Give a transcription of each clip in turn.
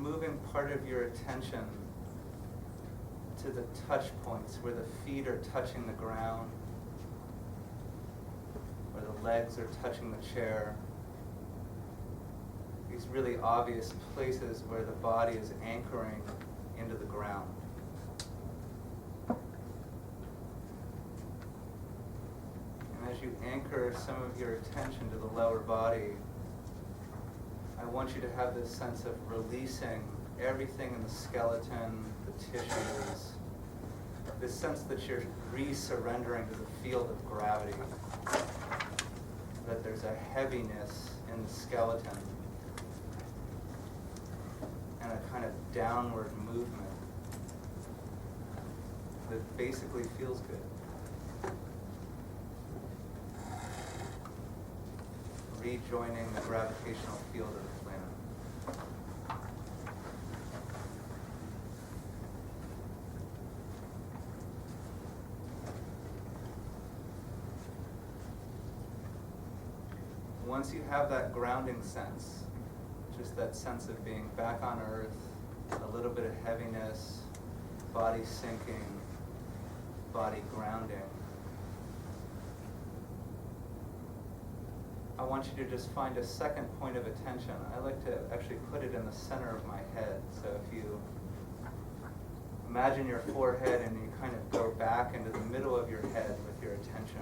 moving part of your attention to the touch points where the feet are touching the ground, where the legs are touching the chair. These really obvious places where the body is anchoring into the ground. And as you anchor some of your attention to the lower body, I want you to have this sense of releasing everything in the skeleton, the tissues, this sense that you're re-surrendering to the field of gravity, that there's a heaviness in the skeleton and a kind of downward movement that basically feels good. Rejoining the gravitational field of the planet. Once you have that grounding sense, just that sense of being back on earth, a little bit of heaviness, body sinking, body grounding, I want you to just find a second point of attention. I like to actually put it in the center of my head. So if you imagine your forehead and you kind of go back into the middle of your head with your attention,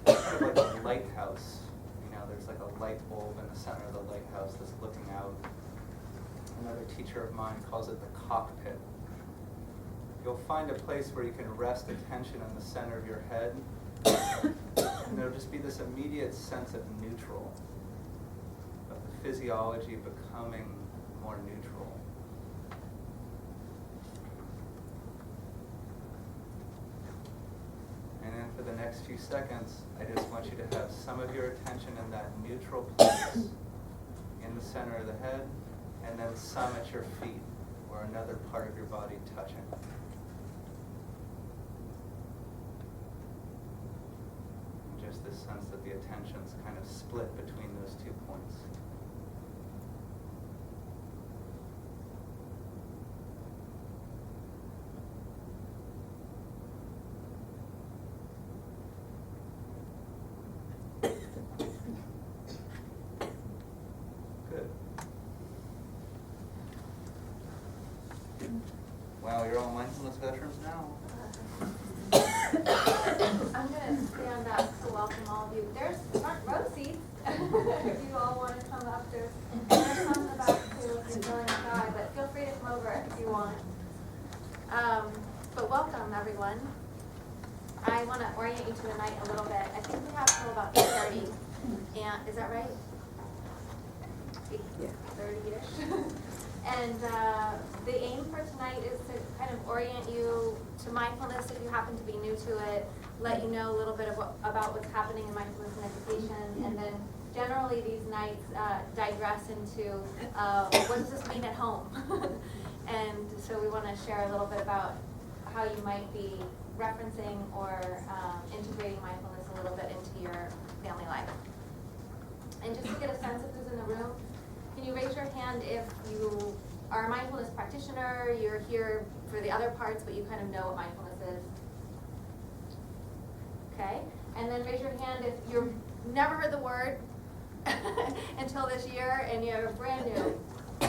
it's kind of like a lighthouse. You know, there's like a light bulb in the center of the lighthouse that's looking out. Another teacher of mine calls it the cockpit. You'll find a place where you can rest attention in the center of your head. And there'll just be this immediate sense of neutral, of the physiology becoming more neutral. And then for the next few seconds, I just want you to have some of your attention in that neutral place in the center of the head, and then some at your feet or another part of your body touching. Just this sense that the attention's kind of split between those 2 points. Good. Wow, you're all mindfulness veterans now. I'm going to stand up to welcome all of you. There's front row seats if you all want to come up. There's some in the back too if you're feeling shy, but feel free to come over if you want. But welcome, everyone. I want to orient you to the night a little bit. I think we have till about 8:30. And is that right? 8:30-ish. And the aim for tonight is to kind of orient you to mindfulness if you happen to be new to it, let you know a little bit about what's happening in mindfulness and education, and then generally these nights digress into what does this mean at home? And so we want to share a little bit about how you might be referencing or integrating mindfulness a little bit into your family life. And just to get a sense of who's in the room, can you raise your hand if you are a mindfulness practitioner, you're here for the other parts, but you kind of know what mindfulness is? Okay. And then raise your hand if you've never heard the word until this year and you're brand new.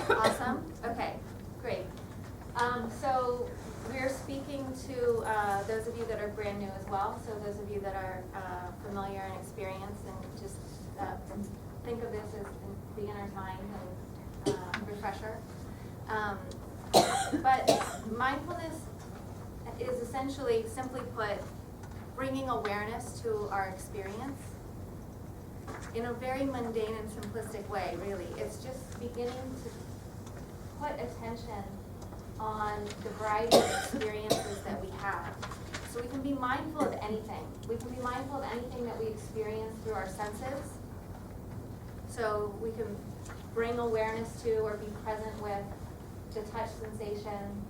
Awesome. Okay, great. So we're speaking to those of you that are brand new as well. So those of you that are familiar and experienced, and just think of this as beginner time and refresher. But mindfulness is essentially, simply put, bringing awareness to our experience in a very mundane and simplistic way, really. It's just beginning to put attention on the variety of experiences that we have. So we can be mindful of anything. We can be mindful of anything that we experience through our senses. So we can bring awareness to or be present with the touch sensation,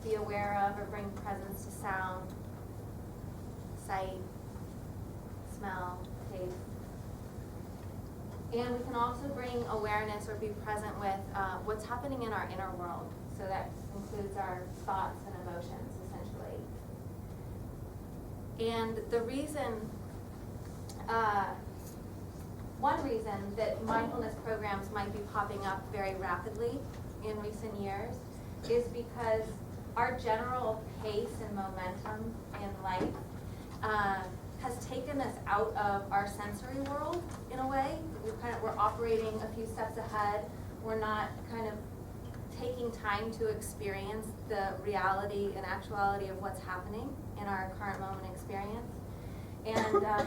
be aware of or bring presence to sound, sight, smell, taste. And we can also bring awareness or be present with what's happening in our inner world. So that includes our thoughts and emotions, essentially. And the reason, one reason that mindfulness programs might be popping up very rapidly in recent years is because our general pace and momentum in life has taken us out of our sensory world in a way. We're operating a few steps ahead. We're not kind of taking time to experience the reality and actuality of what's happening in our current moment experience.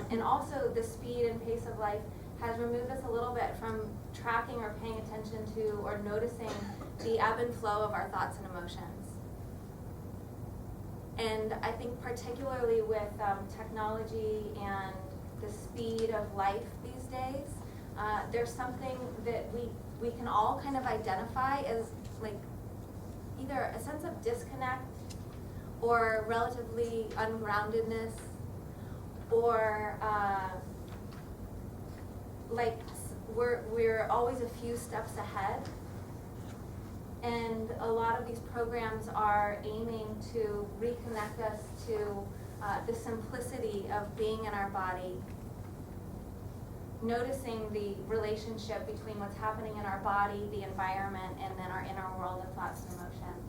And also the speed and pace of life has removed us a little bit from tracking or paying attention to or noticing the ebb and flow of our thoughts and emotions. And I think particularly with technology and the speed of life these days, there's something that we can all kind of identify as like either a sense of disconnect or relatively ungroundedness, or like we're always a few steps ahead. And a lot of these programs are aiming to reconnect us to the simplicity of being in our body, noticing the relationship between what's happening in our body, the environment, and then our inner world of thoughts and emotions.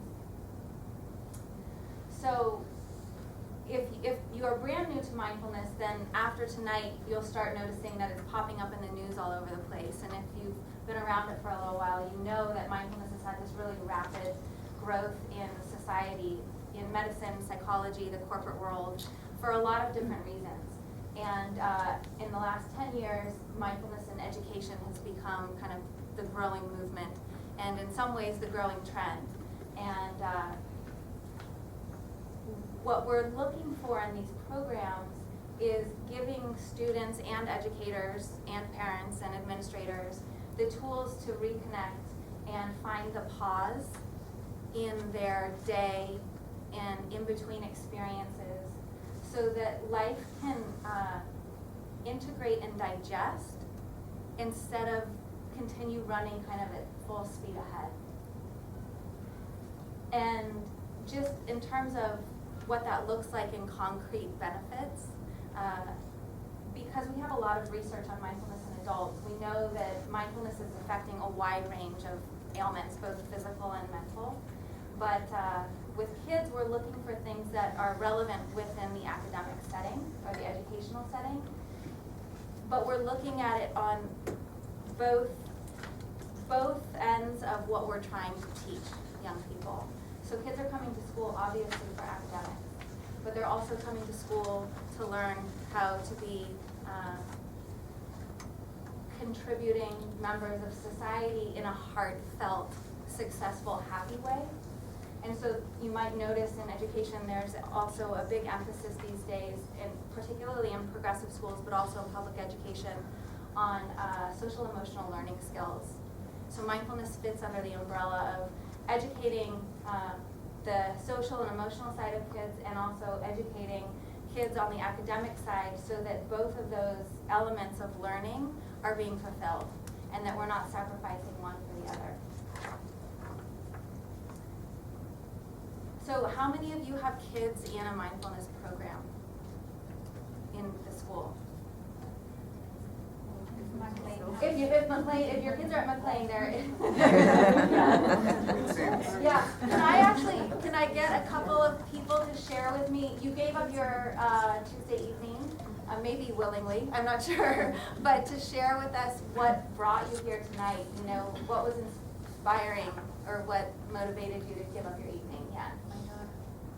So if you are brand new to mindfulness, then after tonight, you'll start noticing that it's popping up in the news all over the place. And if you've been around it for a little while, you know that mindfulness has had this really rapid growth in society, in medicine, psychology, the corporate world, for a lot of different reasons. And in the last 10 years, mindfulness in education has become kind of the growing movement, and in some ways the growing trend. And what we're looking for in these programs is giving students and educators and parents and administrators the tools to reconnect and find the pause in their day and in between experiences so that life can integrate and digest instead of continue running kind of at full speed ahead. And just in terms of what that looks like in concrete benefits, because we have a lot of research on mindfulness in adults, we know that mindfulness is affecting a wide range of ailments, both physical and mental. But with kids, we're looking for things that are relevant within the academic setting or the educational setting. But we're looking at it on both ends of what we're trying to teach young people. So kids are coming to school obviously for academics, but they're also coming to school to learn how to be contributing members of society in a heartfelt, successful, happy way. And so you might notice in education there's also a big emphasis these days, and particularly in progressive schools, but also in public education, on social emotional learning skills. So mindfulness fits under the umbrella of educating the social and emotional side of kids, and also educating kids on the academic side, so that both of those elements of learning are being fulfilled and that we're not sacrificing one for the other. So how many of you have kids in a mindfulness program in the school? If your kids are at McLean, they're yeah. Can I get a couple of people to share with me? You gave up your Tuesday evening, maybe willingly, I'm not sure, but to share with us what brought you here tonight. You know, what was inspiring or what motivated you to give up your evening? Yeah. My daughter.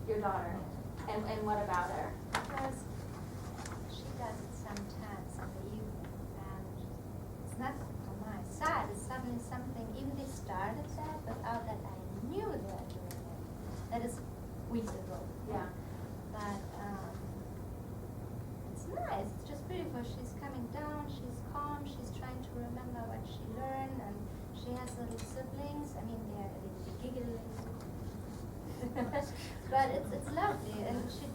Your daughter. And what about her? Because she does it sometimes in the evening, and it's not on my side. It's suddenly something, even they started that without that I knew they were doing it. That is weeks ago. Yeah. But it's nice. It's just beautiful. She's coming down. She's calm. She's trying to remember what she learned, and she has little siblings. I mean, they're a little bit giggling. But it's lovely, and she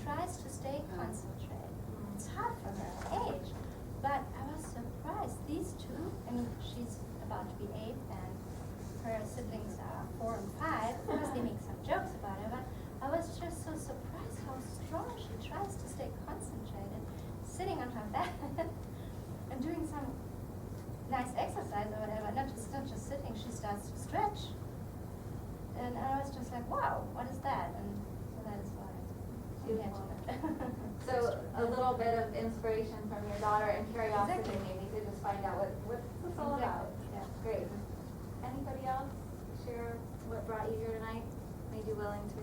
tries to stay concentrated. It's hard for her age, but I was surprised starts to stretch. And I was just like, wow, what is that? And so that is why I mentioned it. So a little bit of inspiration from your daughter and curiosity Exactly. maybe to just find out what's this all about. Exactly, yeah. Great. Anybody else share what brought you here tonight? Made you willing to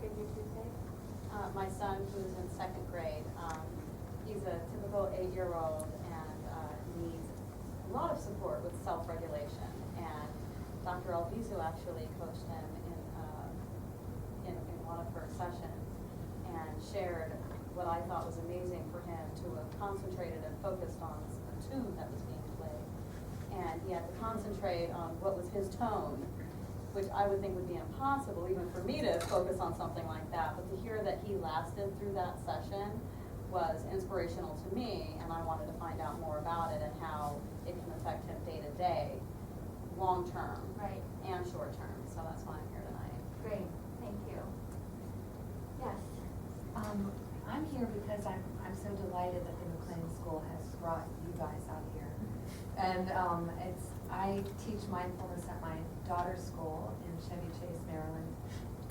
give your Tuesday? My son, who's in second grade, he's a typical 8-year-old and needs a lot of support with self-regulation. And Dr. Alvizu actually coached him in one of her sessions and shared what I thought was amazing for him to have concentrated and focused on a tune that was being played. And he had to concentrate on what was his tone, which I would think would be impossible even for me to focus on something like that. But to hear that he lasted through that session was inspirational to me, and I wanted to find out more about it and how it can affect him day to day, long term, Right. and short term. So that's why I'm here tonight. Great, thank you. Yes. I'm here because I'm so delighted that the McLean School has brought you guys out here. And I teach mindfulness at my daughter's school in Chevy Chase, Maryland.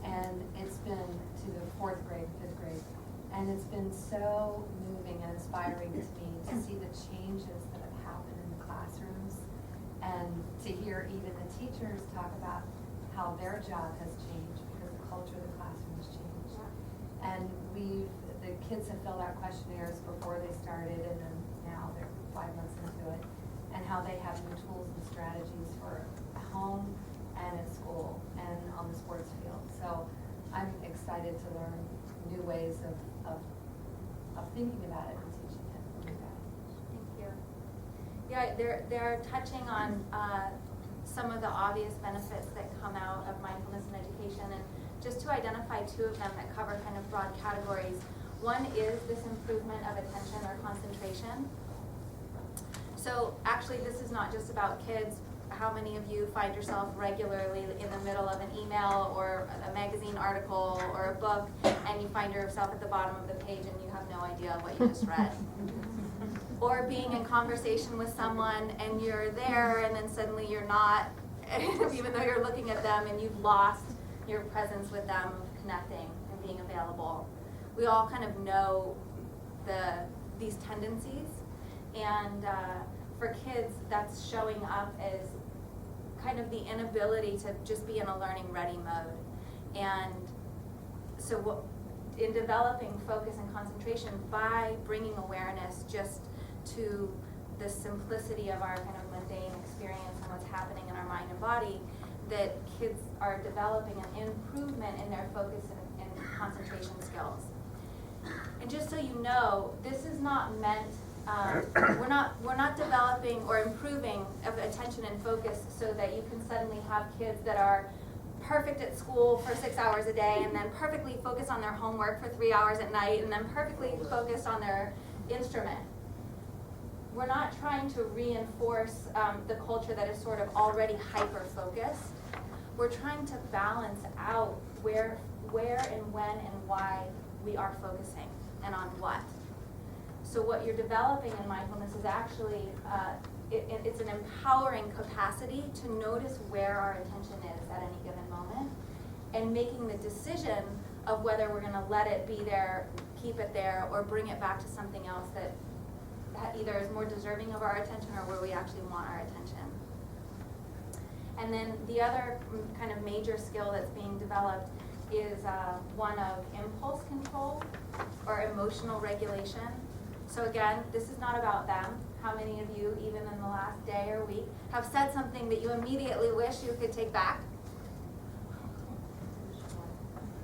And it's been to the 4th grade, 5th grade. And it's been so moving and inspiring to me to see the changes that have happened in the classrooms and to hear even the teachers talk about how their job has changed because the culture of the classroom has changed. And the kids have filled out questionnaires before they started, and then now they're 5 months into it, and how they have new tools and strategies for home and at school and on the sports field. So I'm excited to learn new ways of thinking about it and teaching it from you guys. Thank you. Yeah, they're touching on some of the obvious benefits that come out of mindfulness in education, and just to identify 2 of them that cover kind of broad categories. One is this improvement of attention or concentration. So actually this is not just about kids. How many of you find yourself regularly in the middle of an email or a magazine article or a book, and you find yourself at the bottom of the page and you have no idea what you just read? Or being in conversation with someone and you're there and then suddenly you're not, even though you're looking at them, and you've lost your presence with them, connecting and being available. We all kind of know these tendencies, and for kids that's showing up as kind of the inability to just be in a learning ready mode. And so in developing focus and concentration by bringing awareness just to the simplicity of our kind of mundane experience and what's happening in our mind and body, that kids are developing an improvement in their focus and concentration skills. And just so you know, this is not meant, we're not developing or improving of attention and focus so that you can suddenly have kids that are perfect at school for 6 hours a day and then perfectly focused on their homework for 3 hours at night and then perfectly focused on their instrument. We're not trying to reinforce the culture that is sort of already hyper-focused. We're trying to balance out where and when and why we are focusing and on what. So what you're developing in mindfulness is actually, it's an empowering capacity to notice where our attention is at any given moment and making the decision of whether we're gonna let it be there, keep it there, or bring it back to something else that either is more deserving of our attention or where we actually want our attention. And then the other kind of major skill that's being developed is one of impulse control or emotional regulation. So again, this is not about them. How many of you, even in the last day or week, have said something that you immediately wish you could take back?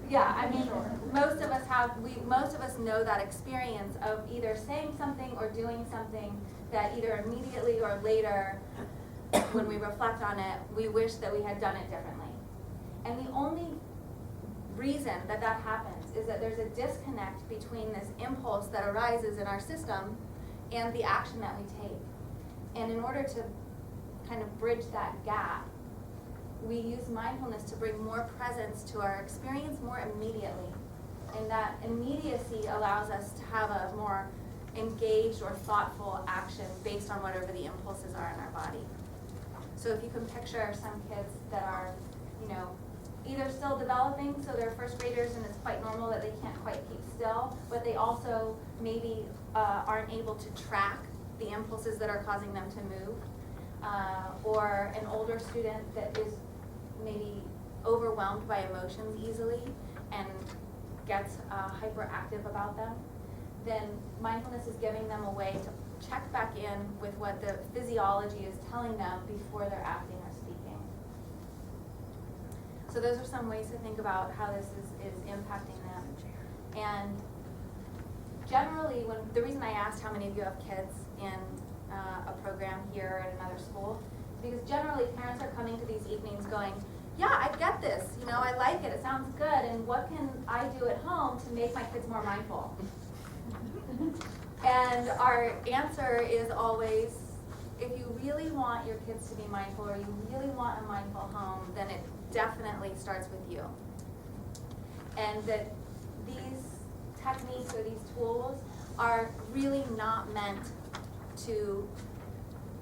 Yeah, I mean, most of us know that experience of either saying something or doing something that either immediately or later, when we reflect on it, we wish that we had done it differently. And the only reason that happens is that there's a disconnect between this impulse that arises in our system and the action that we take. And in order to kind of bridge that gap, we use mindfulness to bring more presence to our experience more immediately. And that immediacy allows us to have a more engaged or thoughtful action based on whatever the impulses are in our body. So if you can picture some kids that are, you know, either still developing, so they're first graders and it's quite normal that they can't quite keep still, but they also maybe aren't able to track the impulses that are causing them to move. Or an older student that is maybe overwhelmed by emotions easily and gets hyperactive about them, then mindfulness is giving them a way to check back in with what the physiology is telling them before they're acting or speaking. So those are some ways to think about how this is impacting them. And generally, the reason I asked how many of you have kids in a program here at another school, is because generally parents are coming to these evenings going, yeah, I get this, you know, I like it, it sounds good, and what can I do at home to make my kids more mindful? And our answer is always, if you really want your kids to be mindful, or you really want a mindful home, then it definitely starts with you. And that these techniques or these tools are really not meant to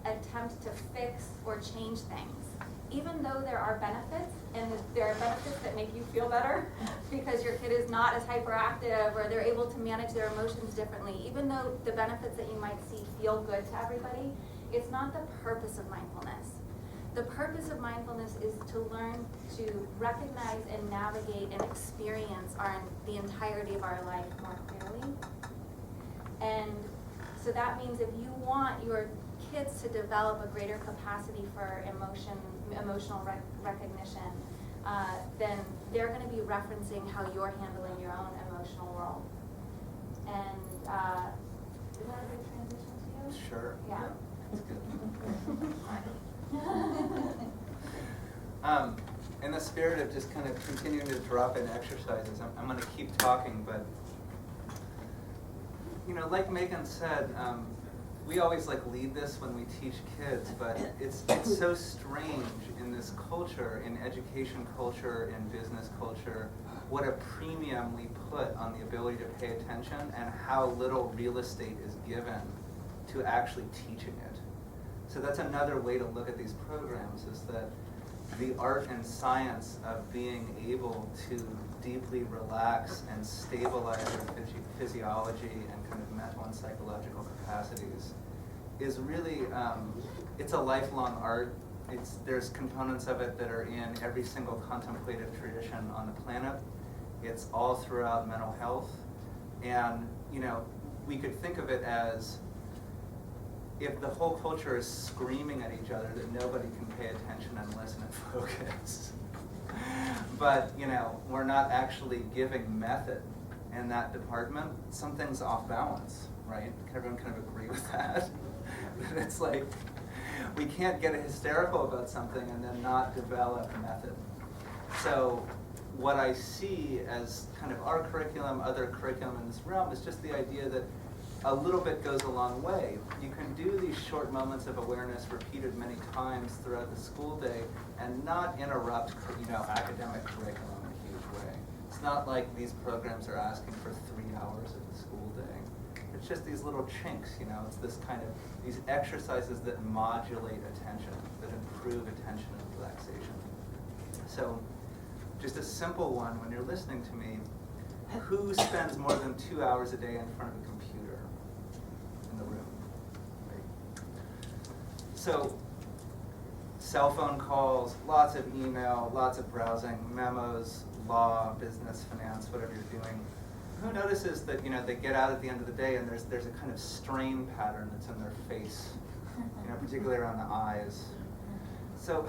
attempt to fix or change things. Even though there are benefits, and there are benefits that make you feel better because your kid is not as hyperactive or they're able to manage their emotions differently, even though the benefits that you might see feel good to everybody, it's not the purpose of mindfulness. The purpose of mindfulness is to learn to recognize and navigate and experience the entirety of our life more clearly. And so that means if you want your kids to develop a greater capacity for emotional recognition, then they're going to be referencing how you're handling your own emotional world. And is that a good transition to you? Sure. Yeah. That's good. In the spirit of just kind of continuing to drop in exercises, I'm going to keep talking, but you know, like Megan said, we always lead this when we teach kids, but it's so strange in this culture, in education culture, in business culture, what a premium we put on the ability to pay attention and how little real estate is given to actually teaching it. So that's another way to look at these programs, is that the art and science of being able to deeply relax and stabilize your physiology and kind of mental and psychological capacities is really, it's a lifelong art. There's components of it that are in every single contemplative tradition on the planet. It's all throughout mental health. And, you know, we could think of it as, if the whole culture is screaming at each other that nobody can pay attention and listen and focus, but you know, we're not actually giving method in that department, something's off balance, right? Everyone kind of agree with that? It's like, we can't get hysterical about something and then not develop method. So what I see as kind of our curriculum, other curriculum in this realm, is just the idea that a little bit goes a long way. You can do these short moments of awareness repeated many times throughout the school day and not interrupt, you know, academic curriculum in a huge way. It's not like these programs are asking for 3 hours of the school day. It's just these little chinks, you know, it's this kind of, these exercises that modulate attention, that improve attention and relaxation. So, just a simple one, when you're listening to me, who spends more than 2 hours a day in front of a computer in the room? Right. So, cell phone calls, lots of email, lots of browsing, memos, law, business, finance, whatever you're doing. Who notices that, you know, they get out at the end of the day and there's a kind of strain pattern that's in their face, you know, particularly around the eyes. So,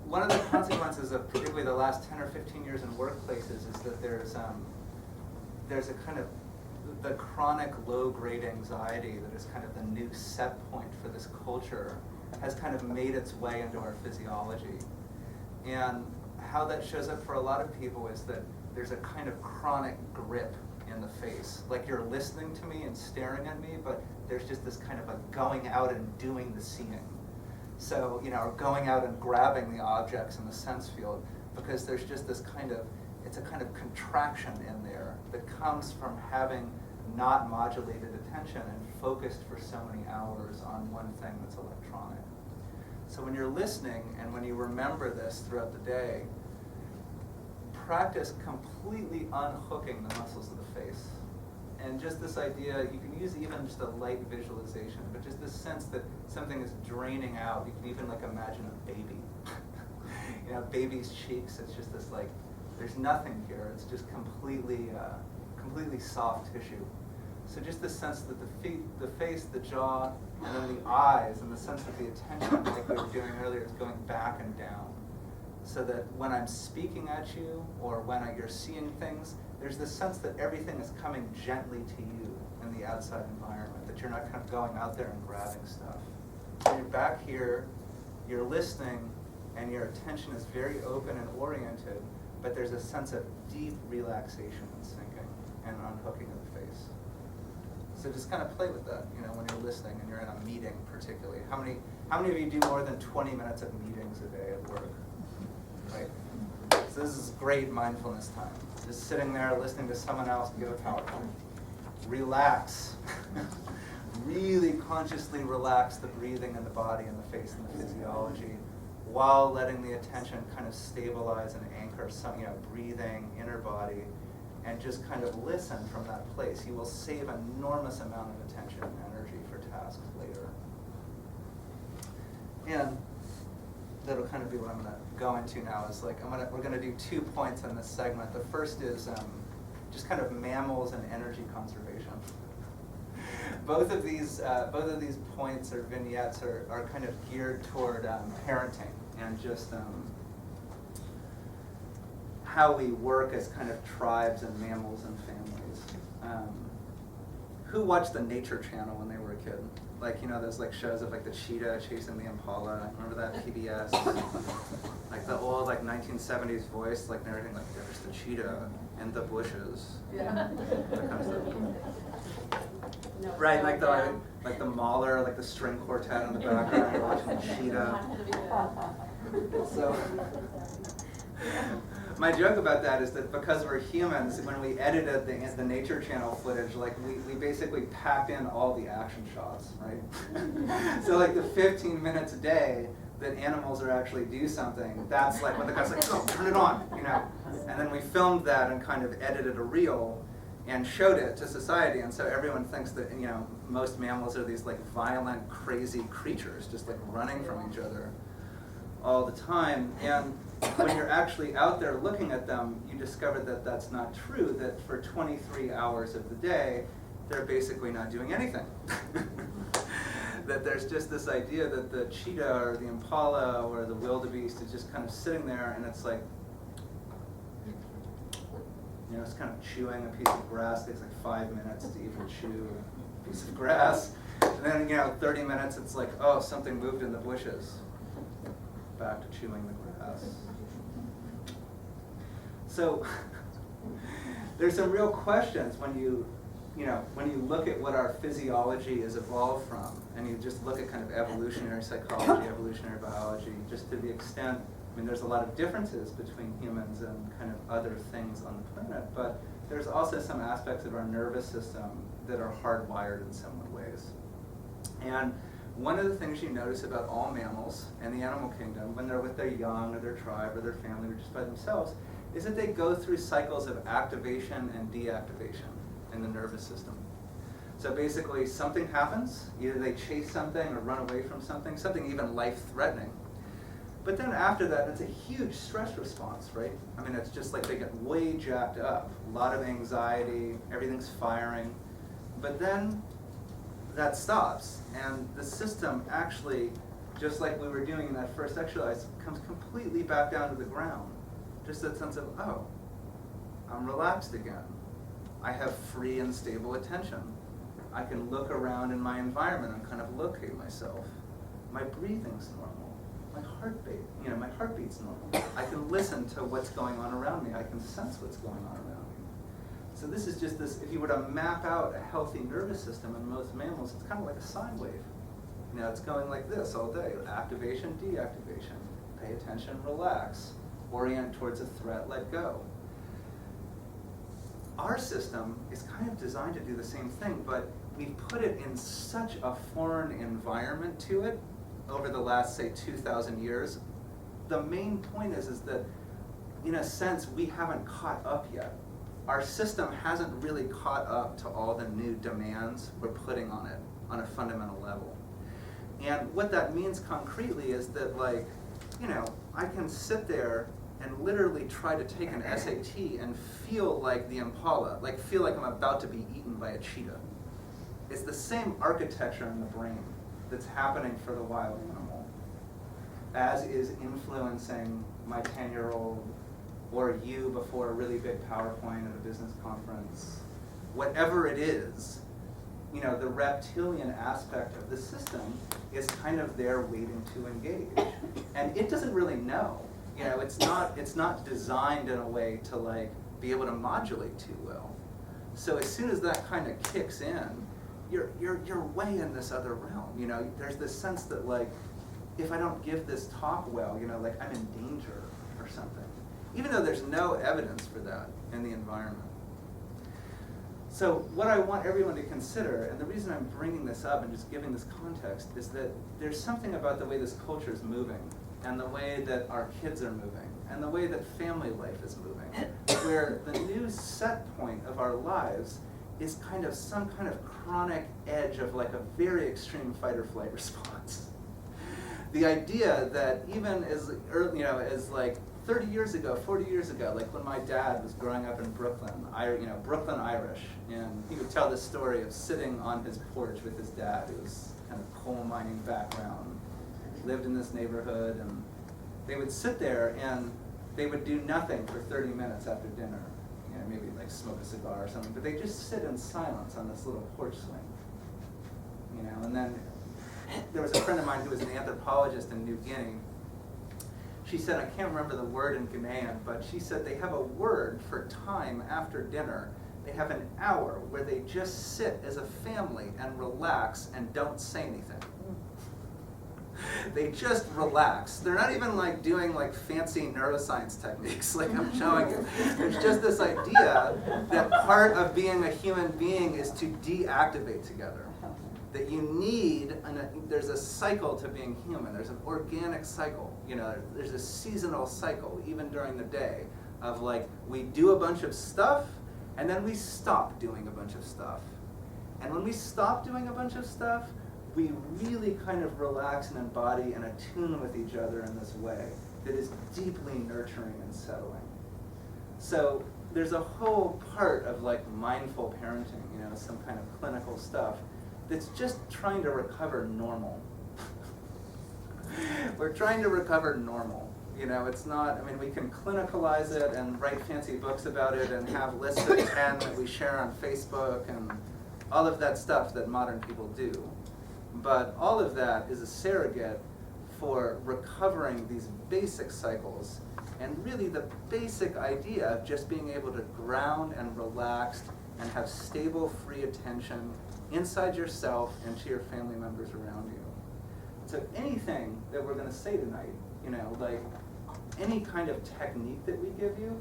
one of the consequences of particularly the last 10 or 15 years in workplaces is that there's a kind of the chronic low-grade anxiety that is kind of the new set point for this culture has kind of made its way into our physiology. And how that shows up for a lot of people is that there's a kind of chronic grip in the face. Like you're listening to me and staring at me, but there's just this kind of a going out and doing the seeing. So, you know, or going out and grabbing the objects in the sense field, because there's just this kind of, it's a kind of contraction in there that comes from having not modulated attention and focused for so many hours on one thing that's electronic. So when you're listening and when you remember this throughout the day, practice completely unhooking the muscles of the face. And just this idea, you can use even just a light visualization, but just this sense that something is draining out. You can even like imagine a baby. You know, baby's cheeks, it's just this like, there's nothing here. It's just completely soft tissue. So just the sense that the face, the jaw, and then the eyes, and the sense that the attention, like we were doing earlier, is going back and down. So that when I'm speaking at you, or when you're seeing things, there's this sense that everything is coming gently to you in the outside environment, that you're not kind of going out there and grabbing stuff. When you're back here, you're listening, and your attention is very open and oriented, but there's a sense of deep relaxation and sinking and unhooking of the face. So just kind of play with that, you know, when you're listening and you're in a meeting particularly. How many of you do more than 20 minutes of meetings a day at work? Right? So this is great mindfulness time. Just sitting there listening to someone else give a PowerPoint. Relax. Really consciously relax the breathing and the body and the face and the physiology, while letting the attention kind of stabilize and anchor some, you know, breathing, inner body, and just kind of listen from that place. You will save an enormous amount of attention and energy for tasks later. And that'll kind of be what I'm going to go into now. Is like we're going to do 2 points in this segment. The first is just kind of mammals and energy conservation. Both of these points or vignettes are kind of geared toward parenting and just how we work as kind of tribes and mammals and families. Who watched the Nature Channel when they were a kid? Like, you know, those like shows of like the cheetah chasing the impala. Remember that PBS? Like the old like 1970s voice, like narrating like there's the cheetah in the bushes. Yeah. That kind of stuff. No, Right, no, like the Mahler, like the string quartet in the background, you're watching the cheetah. So, my joke about that is that because we're humans, when we edited the Nature Channel footage, like we basically packed in all the action shots, right? So like the 15 minutes a day that animals are actually do something, that's like when the guy's like, oh, turn it on, you know? And then we filmed that and kind of edited a reel and showed it to society, and so everyone thinks that, you know, most mammals are these like violent, crazy creatures, just like running from each other all the time. And when you're actually out there looking at them, you discover that that's not true, that for 23 hours of the day, they're basically not doing anything. That there's just this idea that the cheetah or the impala or the wildebeest is just kind of sitting there, and it's like, you know, it's kind of chewing a piece of grass. It takes like 5 minutes to even chew a piece of grass. And then, you know, 30 minutes, it's like, oh, something moved in the bushes. Back to chewing the grass. So there's some real questions when you look at what our physiology is evolved from, and you just look at kind of evolutionary psychology, evolutionary biology, just to the extent, I mean, there's a lot of differences between humans and kind of other things on the planet, but there's also some aspects of our nervous system that are hardwired in similar ways. And one of the things you notice about all mammals in the animal kingdom, when they're with their young or their tribe or their family or just by themselves, is that they go through cycles of activation and deactivation in the nervous system. So basically something happens, either they chase something or run away from something even life-threatening. But then after that, it's a huge stress response, right? I mean, it's just like they get way jacked up. A lot of anxiety, everything's firing. But then that stops, and the system actually, just like we were doing in that first exercise, comes completely back down to the ground. Just that sense of, oh, I'm relaxed again. I have free and stable attention. I can look around in my environment and kind of locate myself. My breathing's normal. My heartbeat's normal. I can listen to what's going on around me. I can sense what's going on around me. So this is just this, if you were to map out a healthy nervous system in most mammals, it's kind of like a sine wave. You know, it's going like this all day. Activation, deactivation. Pay attention, relax. Orient towards a threat, let go. Our system is kind of designed to do the same thing, but we've put it in such a foreign environment to it over the last, say, 2,000 years, the main point is that, in a sense, we haven't caught up yet. Our system hasn't really caught up to all the new demands we're putting on it on a fundamental level. And what that means concretely is that, like, you know, I can sit there and literally try to take an SAT and feel like the impala, like feel like I'm about to be eaten by a cheetah. It's the same architecture in the brain that's happening for the wild animal, as is influencing my 10-year-old or you before a really big PowerPoint at a business conference. Whatever it is, you know, the reptilian aspect of the system is kind of there waiting to engage. And it doesn't really know. You know, it's not designed in a way to, like, be able to modulate too well. So as soon as that kind of kicks in, you're way in this other realm. You know, there's this sense that, like, if I don't give this talk well, you know, like, I'm in danger or something. Even though there's no evidence for that in the environment. So what I want everyone to consider, and the reason I'm bringing this up and just giving this context, is that there's something about the way this culture is moving, and the way that our kids are moving, and the way that family life is moving, where the new set point of our lives is kind of some kind of chronic edge of, like, a very extreme fight or flight response. The idea that even as early, you know, as like 30 years ago, 40 years ago, like when my dad was growing up in Brooklyn, Brooklyn Irish, and he would tell this story of sitting on his porch with his dad, who was kind of coal mining background, lived in this neighborhood, and they would sit there and they would do nothing for 30 minutes after dinner, you know, maybe like smoke a cigar or something, but they just sit in silence on this little porch swing, you know. And then there was a friend of mine who was an anthropologist in New Guinea. She said, I can't remember the word in Ghanaian, but she said they have a word for time after dinner. They have an hour where they just sit as a family and relax and don't say anything. They just relax. They're not even like doing like fancy neuroscience techniques like I'm showing you. There's just this idea that part of being a human being is to deactivate together. That you need, there's a cycle to being human. There's an organic cycle. You know, there's a seasonal cycle, even during the day, of like, we do a bunch of stuff, and then we stop doing a bunch of stuff. And when we stop doing a bunch of stuff, we really kind of relax and embody and attune with each other in this way that is deeply nurturing and settling. So there's a whole part of like mindful parenting, you know, some kind of clinical stuff, that's just trying to recover normal. We're trying to recover normal. You know, it's not, I mean, we can clinicalize it and write fancy books about it and have lists of 10 that we share on Facebook and all of that stuff that modern people do. But all of that is a surrogate for recovering these basic cycles and really the basic idea of just being able to ground and relax and have stable, free attention inside yourself and to your family members around you. So anything that we're going to say tonight, you know, like any kind of technique that we give you,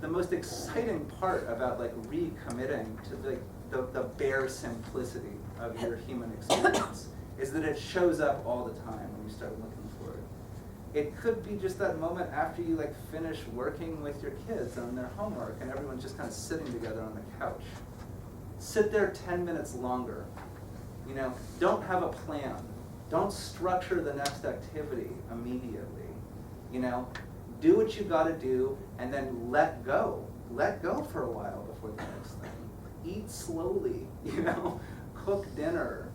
the most exciting part about like recommitting to like the bare simplicity of your human experience is that it shows up all the time when you start looking for it. It could be just that moment after you like finish working with your kids on their homework and everyone's just kind of sitting together on the couch. Sit there 10 minutes longer. You know, don't have a plan. Don't structure the next activity immediately. You know, do what you got to do and then let go. Let go for a while before the next thing. Eat slowly, you know, cook dinner.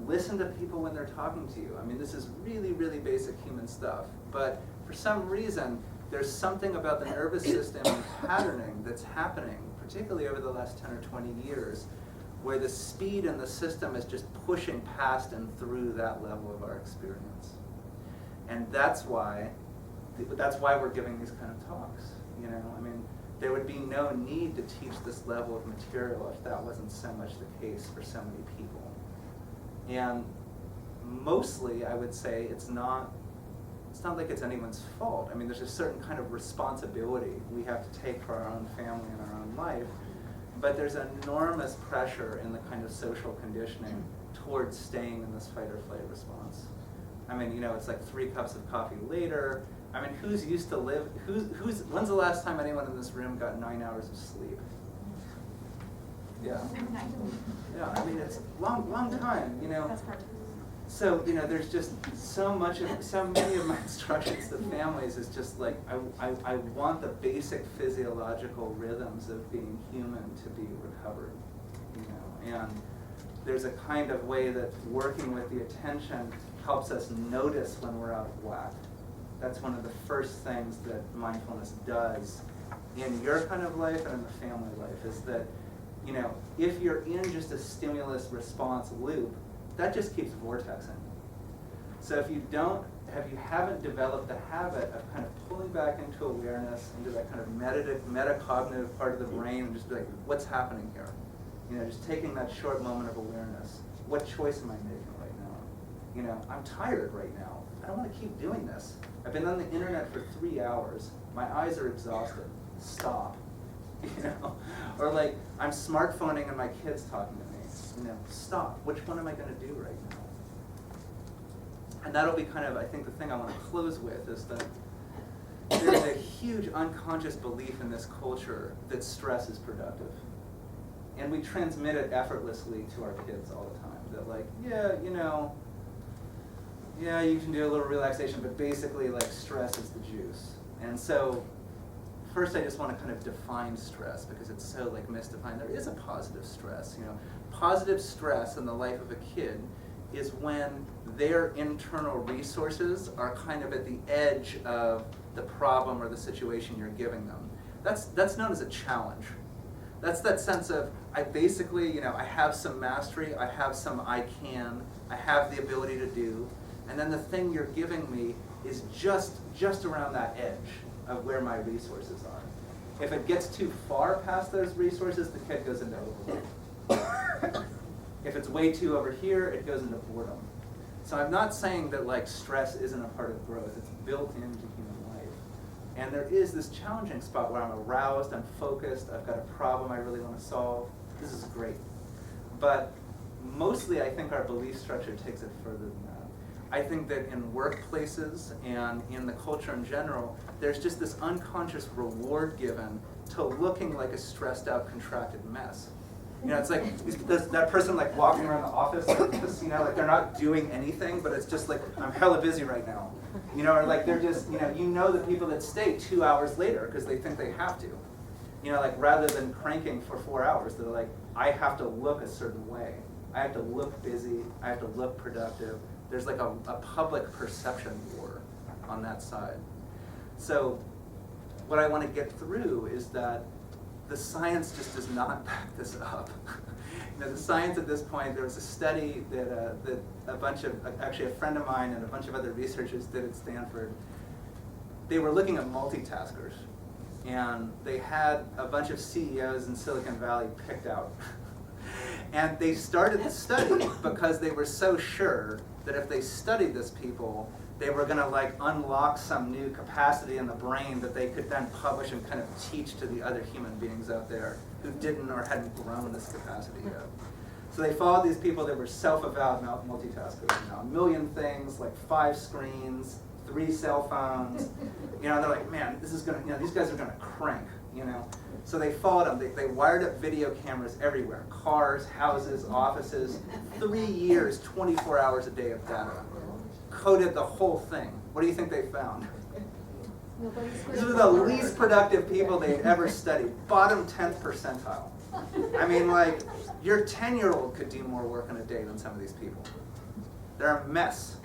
Listen to people when they're talking to you. I mean, this is really, really basic human stuff. But for some reason, there's something about the nervous system and patterning that's happening, particularly over the last 10 or 20 years, where the speed in the system is just pushing past and through that level of our experience. And that's why we're giving these kind of talks. You know, I mean, there would be no need to teach this level of material if that wasn't so much the case for so many people. And mostly, I would say, it's not like it's anyone's fault. I mean, there's a certain kind of responsibility we have to take for our own family and our own life, but there's enormous pressure in the kind of social conditioning towards staying in this fight or flight response. I mean, it's like 3 cups of coffee later. I mean, who's used to live, when's the last time anyone in this room got 9 hours of sleep? Yeah. Yeah, I mean, it's long time, So, there's just so many of my instructions to families is just like, I want the basic physiological rhythms of being human to be recovered, and there's a kind of way that working with the attention helps us notice when we're out of whack. That's one of the first things that mindfulness does in your kind of life and in the family life, is that, if you're in just a stimulus response loop, that just keeps vortexing. So if you haven't developed the habit of kind of pulling back into awareness, into that kind of metacognitive part of the brain, and just be like, what's happening here? Just taking that short moment of awareness. What choice am I making right now? I'm tired right now. I don't want to keep doing this. I've been on the internet for 3 hours. My eyes are exhausted. Stop. Or like, I'm smartphoning and my kid's talking to me. Stop. Which one am I going to do right now? And that'll be kind of, I think, the thing I want to close with is that there's a huge unconscious belief in this culture that stress is productive. And we transmit it effortlessly to our kids all the time. That like, yeah, you can do a little relaxation, but basically like stress is the juice. And so first I just want to kind of define stress because it's so like misdefined. There is a positive stress, Positive stress in the life of a kid is when their internal resources are kind of at the edge of the problem or the situation you're giving them. That's known as a challenge. That's that sense of, I basically, I have some mastery, I have some I have the ability to do, and then the thing you're giving me is just around that edge of where my resources are. If it gets too far past those resources, the kid goes into overload. If it's way too over here, it goes into boredom. So I'm not saying that like stress isn't a part of growth. It's built into human life. And there is this challenging spot where I'm aroused, I'm focused, I've got a problem I really want to solve. This is great. But mostly I think our belief structure takes it further than that. I think that in workplaces and in the culture in general, there's just this unconscious reward given to looking like a stressed out, contracted mess. It's like that person like walking around the office like this, like they're not doing anything, but it's just like, I'm hella busy right now. Or like they're just, the people that stay 2 hours later because they think they have to. Like rather than cranking for 4 hours, they're like, I have to look a certain way. I have to look busy, I have to look productive. There's like a public perception war on that side. So what I want to get through is that the science just does not back this up. The science at this point, there was a study that a bunch of, actually a friend of mine and a bunch of other researchers did at Stanford. They were looking at multitaskers, and they had a bunch of CEOs in Silicon Valley picked out. And they started the study because they were so sure that if they studied this people, they were going to like unlock some new capacity in the brain that they could then publish and kind of teach to the other human beings out there who didn't or hadn't grown this capacity yet. So they followed these people that were self-avowed multitaskers, 1 million things, like 5 screens, 3 cell phones. They're like, man, this is gonna, these guys are gonna crank, So they followed them. They wired up video cameras everywhere, cars, houses, offices. 3 years, 24 hours a day of data. Coded the whole thing. What do you think they found? These are the least productive people they'd ever studied. Bottom 10th percentile. I mean, like, your 10-year-old could do more work in a day than some of these people. They're a mess.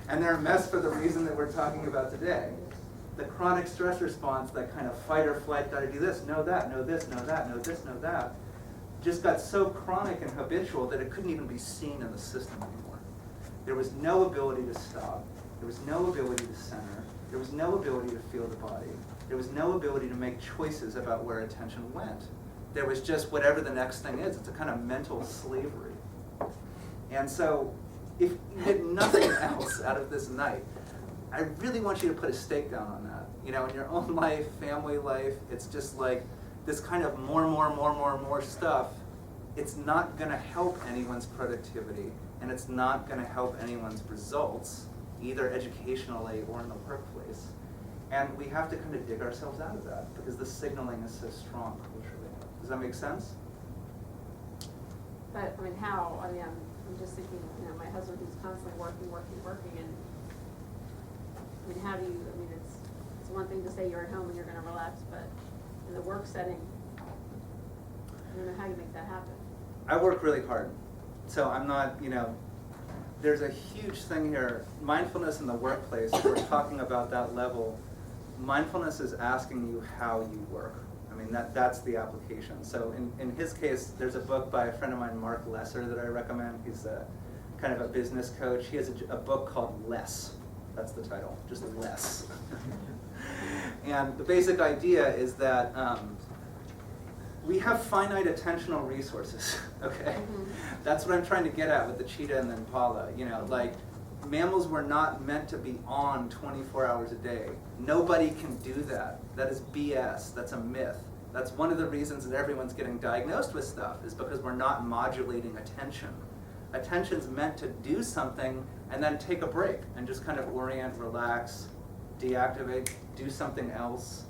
And they're a mess for the reason that we're talking about today. The chronic stress response, that kind of fight or flight, gotta do this, know that, know this, know that, know this, know that, just got so chronic and habitual that it couldn't even be seen in the system anymore. There was no ability to stop. There was no ability to center. There was no ability to feel the body. There was no ability to make choices about where attention went. There was just whatever the next thing is. It's a kind of mental slavery. And so, if you get nothing else out of this night, I really want you to put a stake down on that. In your own life, family life, it's just like this kind of more stuff it's not gonna help anyone's productivity, and it's not gonna help anyone's results, either educationally or in the workplace. And we have to kind of dig ourselves out of that because the signaling is so strong culturally. Does that make sense? But, I mean, how? I mean, I'm just thinking, you know, my husband who's constantly working, and, I mean, how do you, I mean, it's one thing to say you're at home and you're gonna relax, but in the work setting, I don't know how you make that happen. I work really hard. So I'm not, you know, there's a huge thing here. Mindfulness in the workplace, if we're talking about that level, mindfulness is asking you how you work. I mean, that's the application. So in his case, there's a book by a friend of mine, Mark Lesser, that I recommend. He's kind of a business coach. He has a book called Less. That's the title, just Less. And the basic idea is that we have finite attentional resources, okay? That's what I'm trying to get at with the cheetah and the impala. You know, like, mammals were not meant to be on 24 hours a day. Nobody can do that. That is BS. That's a myth. That's one of the reasons that everyone's getting diagnosed with stuff, is because we're not modulating attention. Attention's meant to do something and then take a break and just kind of orient, relax, deactivate, do something else.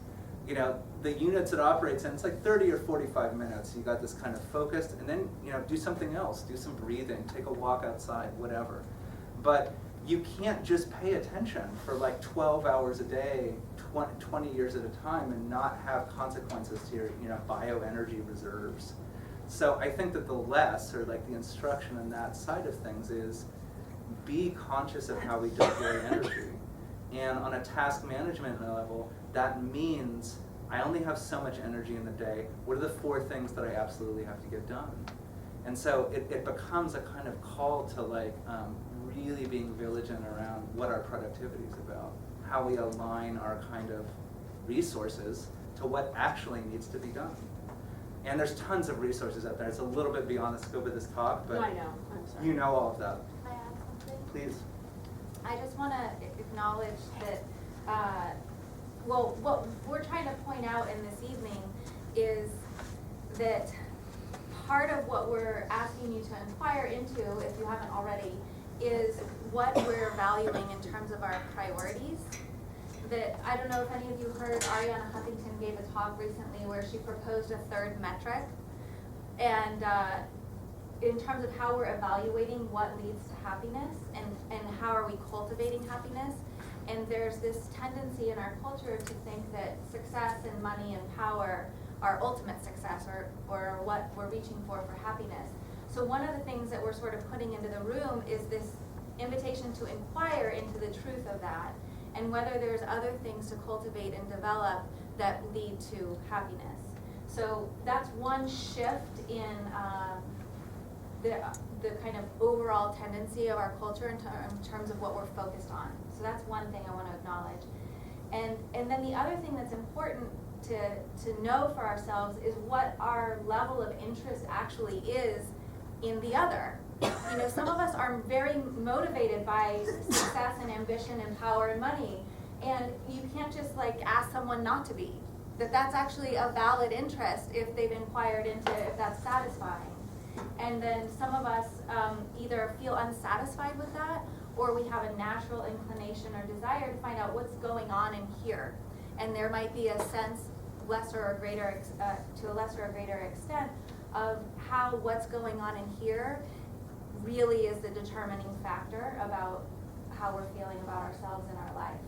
You know, the units it operates in, it's like 30 or 45 minutes. You got this kind of focused, and then, you know, do something else. Do some breathing, take a walk outside, whatever. But you can't just pay attention for like 12 hours a day, 20 years at a time, and not have consequences to your, you know, bioenergy reserves. So I think that the less, or like the instruction in that side of things, is be conscious of how we deploy energy. And on a task management level, that means I only have so much energy in the day. What are the 4 things that I absolutely have to get done? And so it becomes a kind of call to like really being vigilant around what our productivity is about, how we align our kind of resources to what actually needs to be done. And there's tons of resources out there. It's a little bit beyond the scope of this talk, but No, I know, I'm sorry. you know all of that. Can I add something? Please. I just want to acknowledge that, well, what we're trying to point out in this evening is that part of what we're asking you to inquire into, if you haven't already, is what we're valuing in terms of our priorities. That, I don't know if any of you heard, Ariana Huffington gave a talk recently where she proposed a 3rd metric. And in terms of how we're evaluating what leads to happiness and how are we cultivating happiness. And there's this tendency in our culture to think that success and money and power are ultimate success, or what we're reaching for happiness. So one of the things that we're sort of putting into the room is this invitation to inquire into the truth of that, and whether there's other things to cultivate and develop that lead to happiness. So that's one shift in the kind of overall tendency of our culture in terms of what we're focused on. So that's one thing I want to acknowledge. And then the other thing that's important to know for ourselves is what our level of interest actually is in the other. You know, some of us are very motivated by success and ambition and power and money, and you can't just like ask someone not to be. That's actually a valid interest if they've inquired into if that's satisfying. And then some of us either feel unsatisfied with that, or we have a natural inclination or desire to find out what's going on in here. And there might be a sense, lesser or greater, to a lesser or greater extent, of how what's going on in here really is the determining factor about how we're feeling about ourselves in our life.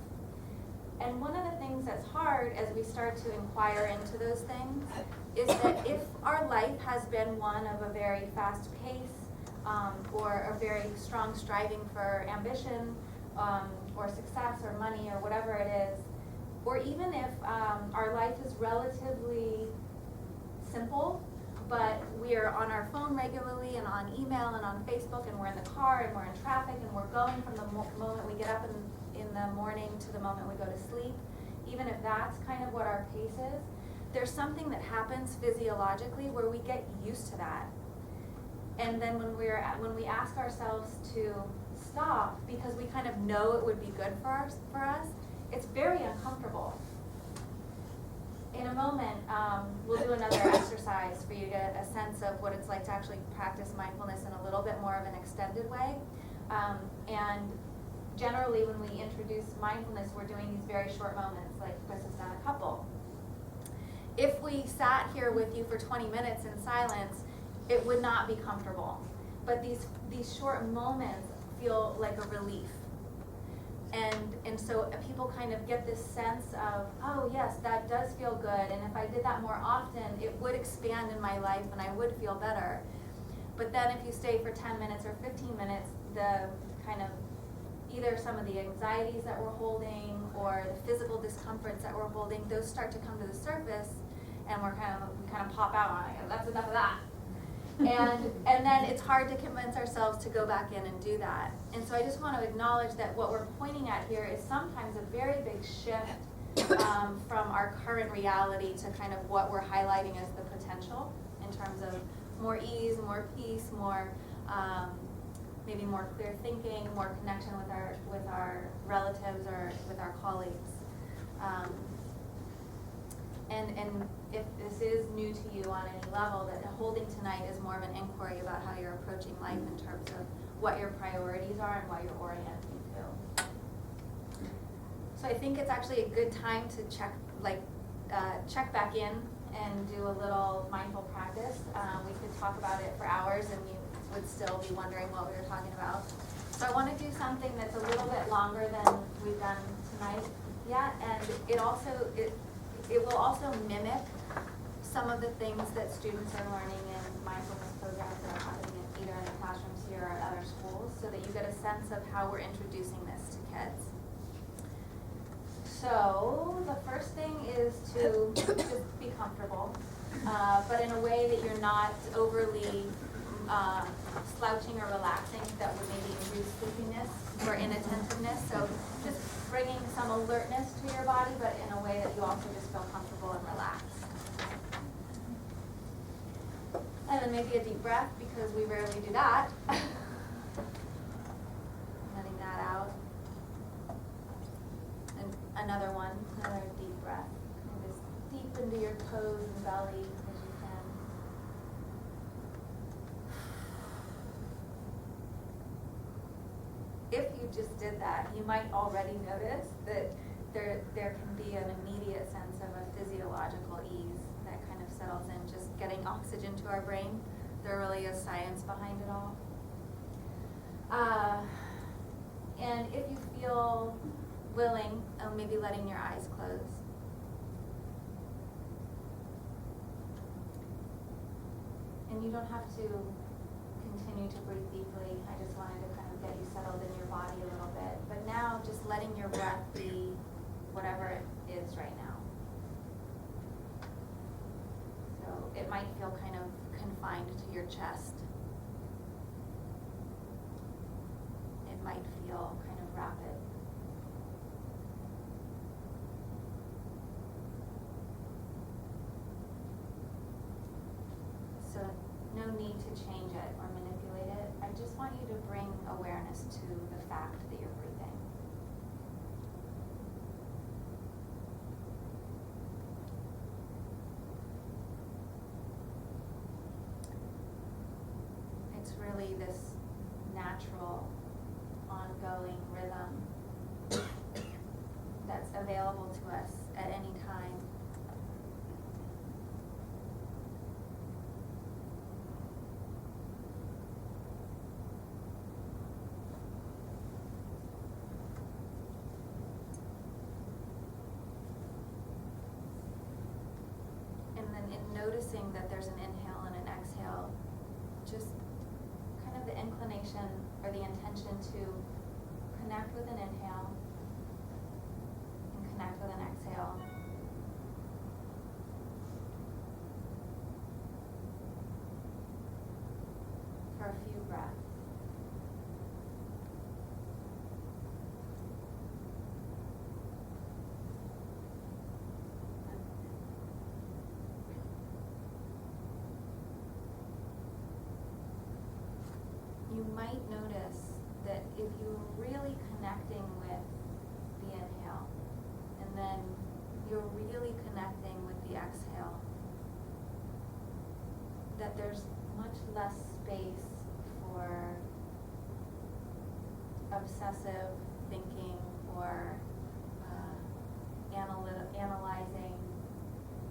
And one of the things that's hard as we start to inquire into those things is that if our life has been one of a very fast pace, or a very strong striving for ambition, or success or money or whatever it is, or even if our life is relatively simple, but we are on our phone regularly and on email and on Facebook, and we're in the car and we're in traffic and we're going from the moment we get up in the morning to the moment we go to sleep, even if that's kind of what our pace is, there's something that happens physiologically where we get used to that. And then when we ask ourselves to stop because we kind of know it would be good for us, it's very uncomfortable. in a moment, we'll do another exercise for you to get a sense of what it's like to actually practice mindfulness in a little bit more of an extended way. And generally, when we introduce mindfulness, we're doing these very short moments, like Chris has done a couple. If we sat here with you for 20 minutes in silence, it would not be comfortable. But these short moments feel like a relief. And so people kind of get this sense of, oh yes, that does feel good, and if I did that more often, it would expand in my life and I would feel better. But then if you stay for 10 minutes or 15 minutes, the kind of either some of the anxieties that we're holding or the physical discomforts that we're holding, those start to come to the surface, and we kind of pop out on it. That's enough of that. And then it's hard to convince ourselves to go back in and do that. And so I just want to acknowledge that what we're pointing at here is sometimes a very big shift from our current reality to kind of what we're highlighting as the potential in terms of more ease, more peace, more maybe more clear thinking, more connection with our relatives or with our colleagues. And if this is new to you on any level, that holding tonight is more of an inquiry about how you're approaching life in terms of what your priorities are and what you're orienting to. So I think it's actually a good time to check back in and do a little mindful practice. We could talk about it for hours and you would still be wondering what we were talking about. So I want to do something that's a little bit longer than we've done tonight yet, and it will also mimic some of the things that students are learning in mindfulness programs that are happening either in the classrooms here or at other schools, so that you get a sense of how we're introducing this to kids. So the first thing is to just be comfortable, but in a way that you're not overly slouching or relaxing that would maybe induce sleepiness or inattentiveness. So just bringing some alertness to your body, but in a way that you also just feel comfortable and relaxed. And then maybe a deep breath, because we rarely do that. Letting that out. And another deep breath. And just deep into your toes and belly as you can. If you just did that, you might already notice that there can be an immediate sense of a physiological ease that kind of settles in, just getting oxygen to our brain. There really is science behind it all. And if you feel willing, maybe letting your eyes close. And you don't have to continue to breathe deeply. I just wanted to kind of get you settled in your body a little bit. But now just letting your breath be whatever it is right now. So it might feel kind of confined to your chest. It might feel kind of rapid. So no need to change it or manipulate it. I just want you to bring awareness to the fact that you're breathing. It's really this natural, ongoing rhythm that's available to us at any time. And then in noticing that there's an inhale and an exhale, just kind of the inclination or the intention to connect with an inhale and connect with an exhale. For a few breaths. You might notice that if you're really connecting with the inhale, and then you're really connecting with the that there's much less space for obsessive thinking or analyzing.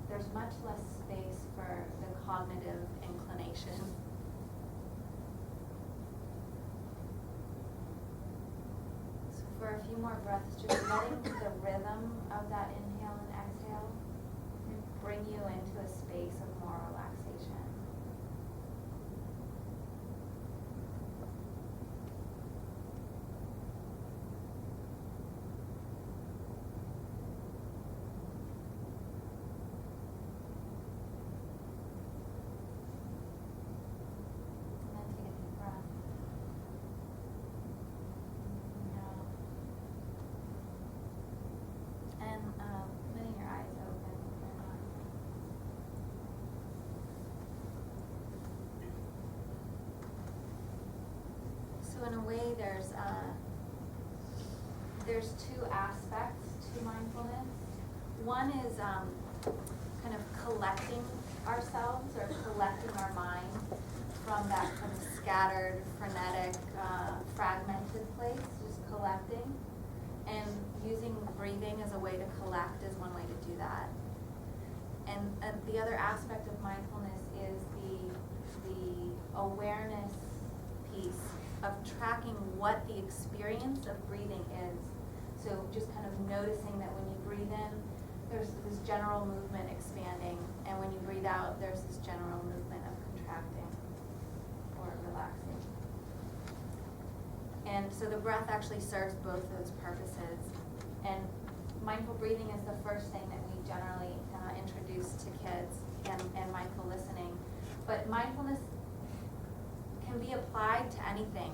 There's much less space for the cognitive inclination. So for a few more breaths, just letting the rhythm of that inhale and exhale bring you into a space of more relaxation. And then take a deep breath. Inhale. And letting your eyes open if you're not. So in a way, there's two aspects to mindfulness. One is kind of collecting ourselves or collecting our mind from that kind of scattered, frenetic, fragmented place, just collecting. And using breathing as a way to collect is one way to do that. And the other aspect of mindfulness is the awareness piece of tracking what the experience of breathing is. So just kind of noticing that when you breathe in, there's this general movement expanding, and when you breathe out, there's this general movement of contracting or relaxing. And so the breath actually serves both those purposes. And mindful breathing is the first thing that we generally introduce to kids, and mindful listening. But mindfulness can be applied to anything.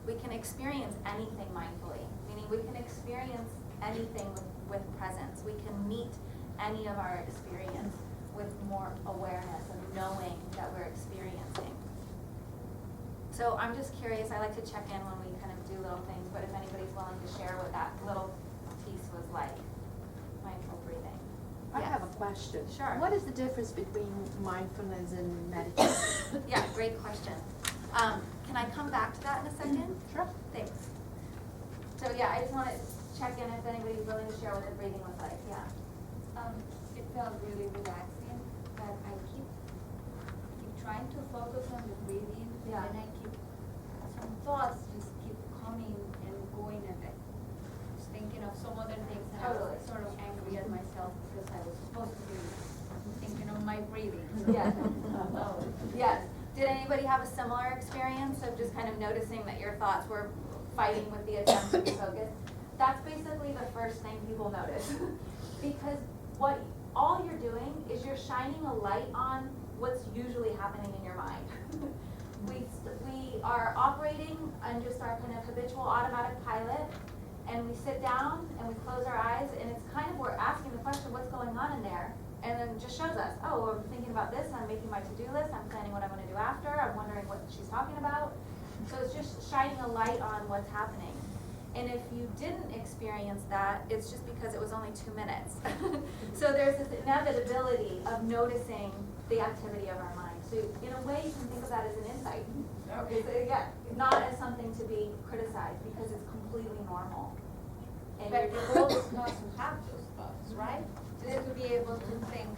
We can experience anything mindfully, meaning we can experience anything with presence. We can meet any of our experience with more awareness of knowing that we're experiencing. So I'm just curious, I like to check in when we kind of do little things, but if anybody's willing to share what that little piece was like, mindful breathing. I Yes. have a question. Sure. What is the difference between mindfulness and meditation? Yeah, great question. Can I come back to that in a second? Sure. Thanks. So yeah, I just want to check in if anybody's willing to share what the breathing was like. Yeah. It felt really relaxing, but I keep trying to focus on the breathing, Yeah. and I keep, some thoughts just keep coming and going, and I was thinking of some other things, and I Totally. was sort of angry at myself because I was supposed to be thinking of my breathing. Yeah. Yes. Did anybody have a similar experience of just kind of noticing that your thoughts were fighting with the attempt to be focused? That's basically the first thing people notice. Because all you're doing is you're shining a light on what's usually happening in your mind. We are operating on just our kind of habitual automatic pilot, and we sit down and we close our eyes, and it's kind of, we're asking the question, what's going on in there? And then it just shows us, oh, I'm thinking about this, I'm making my to-do list, I'm planning what I'm gonna do after, I'm wondering what she's talking about. So it's just shining a light on what's happening. And if you didn't experience that, it's just because it was only 2 minutes. So there's this inevitability of noticing the activity of our mind. So in a way, you can think of that as an insight. Okay. So yeah, not as something to be criticized, because it's completely normal. And But you're the goal is not to have those thoughts, right? Just to be able to think,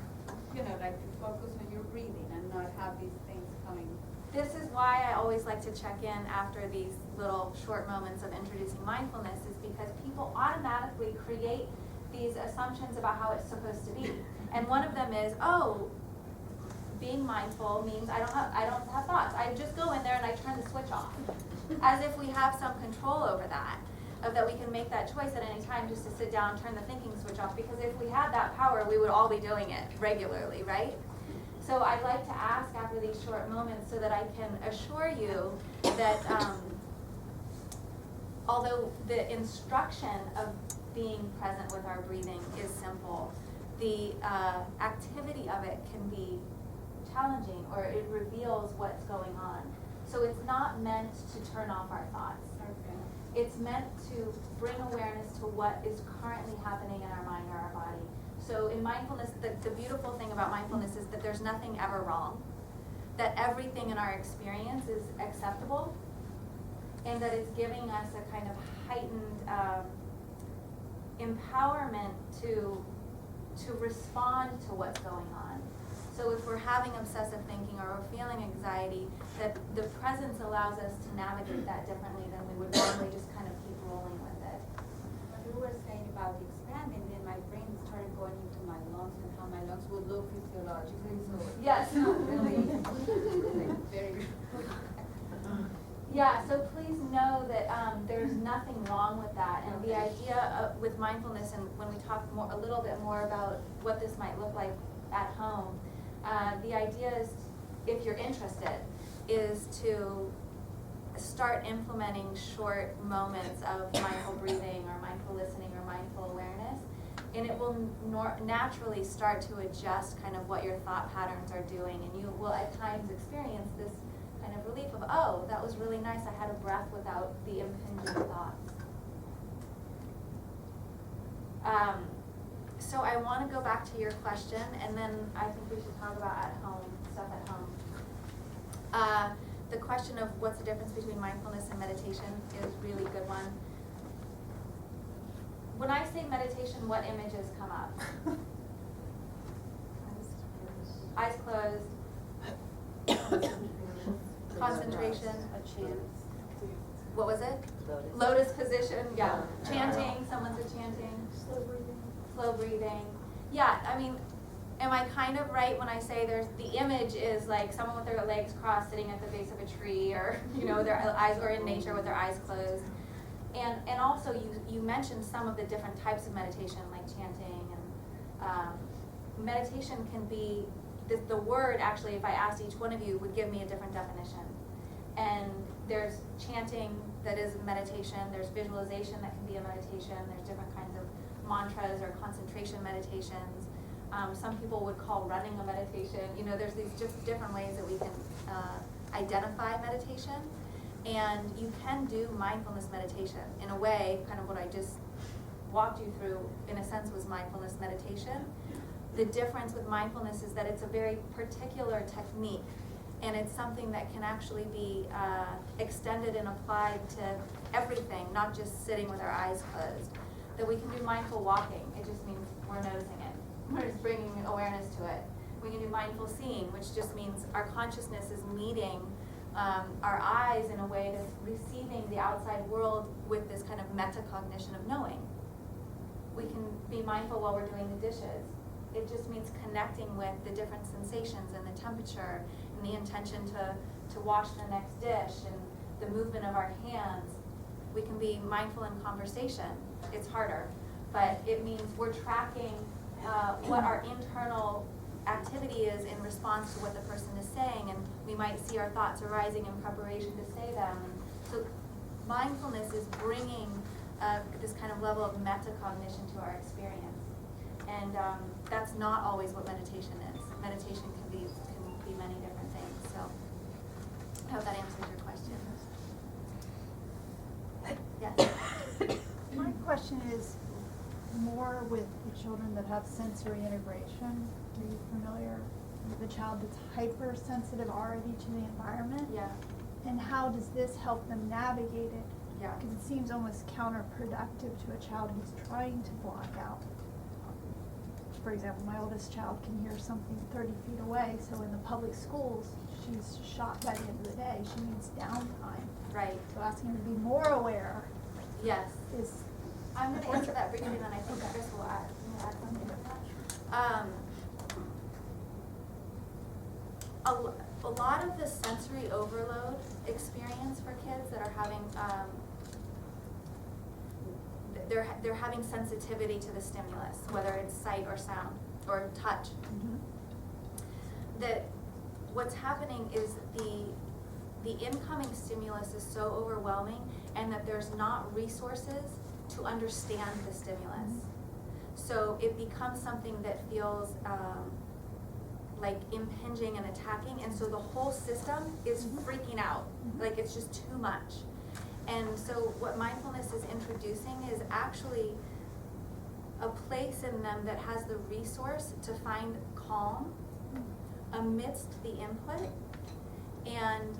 like to focus on your breathing and not have these things coming. This is why I always like to check in after these little short moments of introducing mindfulness, is because people automatically create these assumptions about how it's supposed to be. And one of them is, oh, being mindful means I don't have thoughts. I just go in there and I turn the switch off. As if we have some control over that, of that we can make that choice at any time just to sit down and turn the thinking switch off. Because if we had that power, we would all be doing it regularly, right? So I'd like to ask after these short moments so that I can assure you that although the instruction of being present with our breathing is simple, the activity of it can be challenging, or it reveals what's going on. So it's not meant to turn off our thoughts. Okay. It's meant to bring awareness to what is currently happening in our mind or our body. So in mindfulness, the beautiful thing about mindfulness is that there's nothing ever wrong. that everything in our experience is acceptable, and that it's giving us a kind of heightened empowerment to respond to what's going on. So if we're having obsessive thinking or we're feeling anxiety, that the presence allows us to navigate that differently than we would normally just kind of keep rolling with it. When you were saying about expanding, then my brain started going into my lungs and how my lungs would look physiologically, so. Yes. Really, like, very good. Yeah, so please know that there's nothing wrong with that. And the idea with mindfulness, and when we talk a little bit more about what this might look like at home, the idea is, if you're interested, is to start implementing short moments of mindful breathing or mindful listening or mindful awareness. And it will naturally start to adjust kind of what your thought patterns are doing. And you will at times experience this kind of relief of, oh, that was really nice. I had a breath without the impinging thoughts. So I want to go back to your question, and then I think we should talk about at home, stuff at home. The question of what's the difference between mindfulness and meditation is a really good one. When I say meditation, what images come up? Eyes closed. Concentration. A chant. What was it? Lotus. Lotus position, yeah. Chanting, someone's a chanting. Slow breathing. Yeah, I mean, am I kind of right when I say there's, the image is like someone with their legs crossed sitting at the base of a tree, or, you know, their eyes, or in nature with their eyes closed. And also you mentioned some of the different types of meditation, like chanting, and meditation can be, the word actually, if I asked each one of you, would give me a different definition. And there's chanting that is meditation, there's visualization that can be a meditation, there's different kinds of mantras or concentration meditations. Some people would call running a meditation. You know, there's these just different ways that we can identify meditation. And you can do mindfulness meditation. In a way, kind of what I just walked you through, in a sense, was mindfulness meditation. The difference with mindfulness is that it's a very particular technique, and it's something that can actually be extended and applied to everything, not just sitting with our eyes closed. That we can do mindful walking. It just means we're noticing it. We're just bringing awareness to it. We can do mindful seeing, which just means our consciousness is meeting our eyes in a way that's receiving the outside world with this kind of metacognition of knowing. We can be mindful while we're doing the dishes. It just means connecting with the different sensations and the temperature and the intention to wash the next dish and the movement of our hands. We can be mindful in conversation. It's harder, but it means we're tracking what our internal activity is in response to what the person is saying, and we might see our thoughts arising in preparation to say them. And so mindfulness is bringing this kind of level of metacognition to our experience. And that's not always what meditation is. Meditation can be many different things. So I hope that answers your question. Yes. My question is more with the children that have sensory integration. Are you familiar with a child that's hypersensitive already to the environment? Yeah. And how does this help them navigate it? Yeah. Because it seems almost counterproductive to a child who's trying to block out. For example, my oldest child can hear something 30 feet away, so in the public schools, she's shot by the end of the day. She needs downtime. Right. So asking her to be more aware Yes. is I'm going to answer that briefly, and then I think Chris will add something to that. A lot of the sensory overload experience for kids that are having, they're having sensitivity to the stimulus, whether it's sight or sound or touch. Mm-hmm. That what's happening is the incoming stimulus is so overwhelming, and that there's not resources to understand the stimulus. So it becomes something that feels like impinging and attacking, and so the whole system is freaking out. Like it's just too much. And so what mindfulness is introducing is actually a place in them that has the resource to find calm amidst the input, And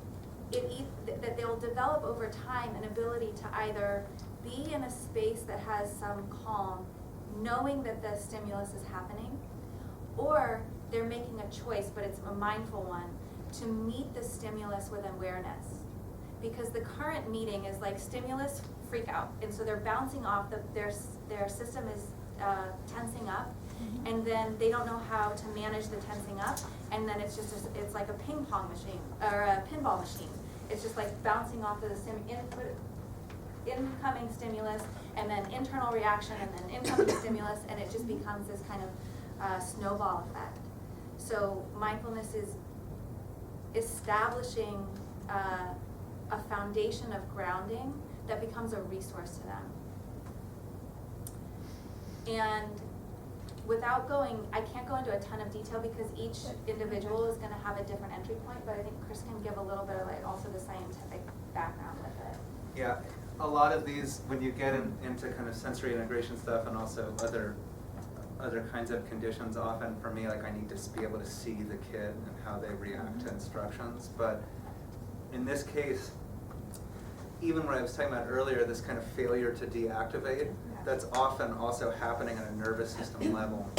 that they'll develop over time an ability to either be in a space that has some calm, knowing that the stimulus is happening, or they're making a choice, but it's a mindful one, to meet the stimulus with awareness. Because the current meeting is like stimulus, freak out, and so they're bouncing off, their system is tensing up, and then they don't know how to manage the tensing up, and then it's just it's like a ping pong machine or a pinball machine. It's just like bouncing off of the incoming stimulus, and then internal reaction, and then incoming stimulus, and it just becomes this kind of snowball effect. So mindfulness is establishing a foundation of grounding that becomes a resource to them. And without I can't go into a ton of detail because each individual is gonna have a different entry point, but I think Chris can give a little bit of like also the scientific background with it. Yeah, a lot of these, when you get into kind of sensory integration stuff and also other kinds of conditions, often for me, like I need to be able to see the kid and how they react to instructions. But in this case, even what I was talking about earlier, this kind of failure to deactivate, that's often also happening at a nervous system level.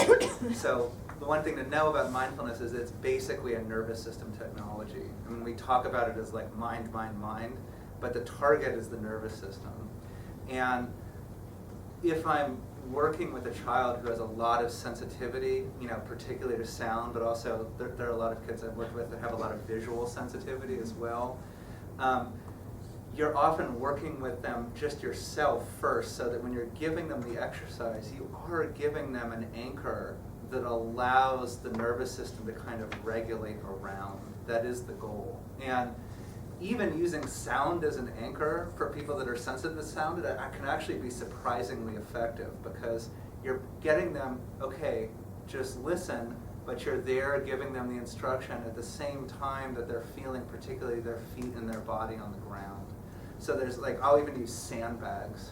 So the one thing to know about mindfulness is it's basically a nervous system technology. I mean, we talk about it as like mind, but the target is the nervous system. And if I'm working with a child who has a lot of sensitivity, particularly to sound, but also there are a lot of kids I've worked with that have a lot of visual sensitivity as well. You're often working with them just yourself first, so that when you're giving them the exercise, you are giving them an anchor that allows the nervous system to kind of regulate around. That is the goal. And even using sound as an anchor for people that are sensitive to sound, it can actually be surprisingly effective, because you're getting them, okay, just listen, but you're there giving them the instruction at the same time that they're feeling particularly their feet and their body on the ground. So there's like, I'll even use sandbags,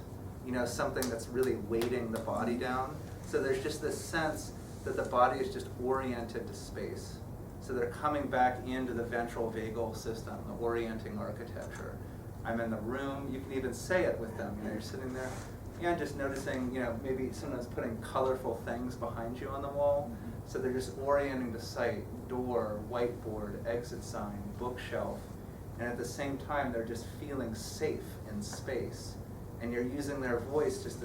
something that's really weighting the body down. So there's just this sense that the body is just oriented to space. So they're coming back into the ventral vagal system, the orienting architecture. I'm in the room, you can even say it with them, you're sitting there, and just noticing, maybe sometimes putting colorful things behind you on the wall. So they're just orienting the sight, door, whiteboard, exit sign, bookshelf. And at the same time, they're just feeling safe in space. And you're using their voice just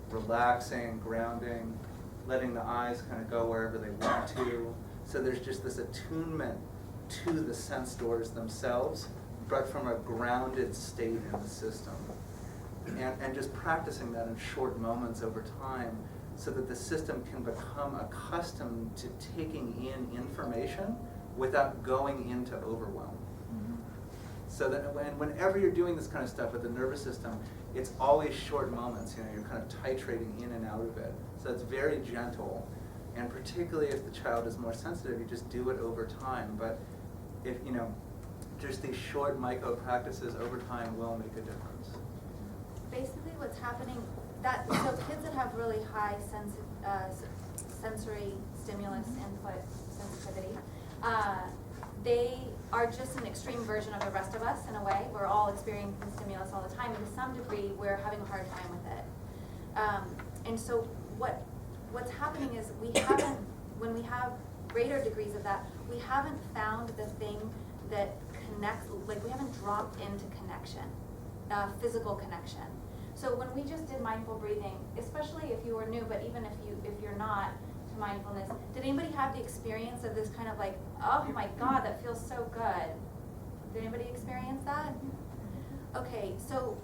relaxing, grounding, letting the eyes kind of go wherever they want to. So there's just this attunement to the sense doors themselves, but from a grounded state in the system. And just practicing that in short moments over time, so that the system can become accustomed to taking in information without going into overwhelm. So that whenever you're doing this kind of stuff with the nervous system, it's always short moments, you're kind of titrating in and out of it. So it's very gentle. And particularly if the child is more sensitive, you just do it over time. But if, just these short micro practices over time will make a difference. Basically what's happening, so kids that have really high sensory stimulus input sensitivity, they are just an extreme version of the rest of us in a way. We're all experiencing stimulus all the time, and to some degree we're having a hard time with it. And so what's happening is when we have greater degrees of that, we haven't found the thing that connects, like we haven't dropped into connection, physical connection. So when we just did mindful breathing, especially if you were new, but even if you're not to mindfulness, did anybody have the experience of this kind of like, oh my God, that feels so good? Did anybody experience that? Okay, so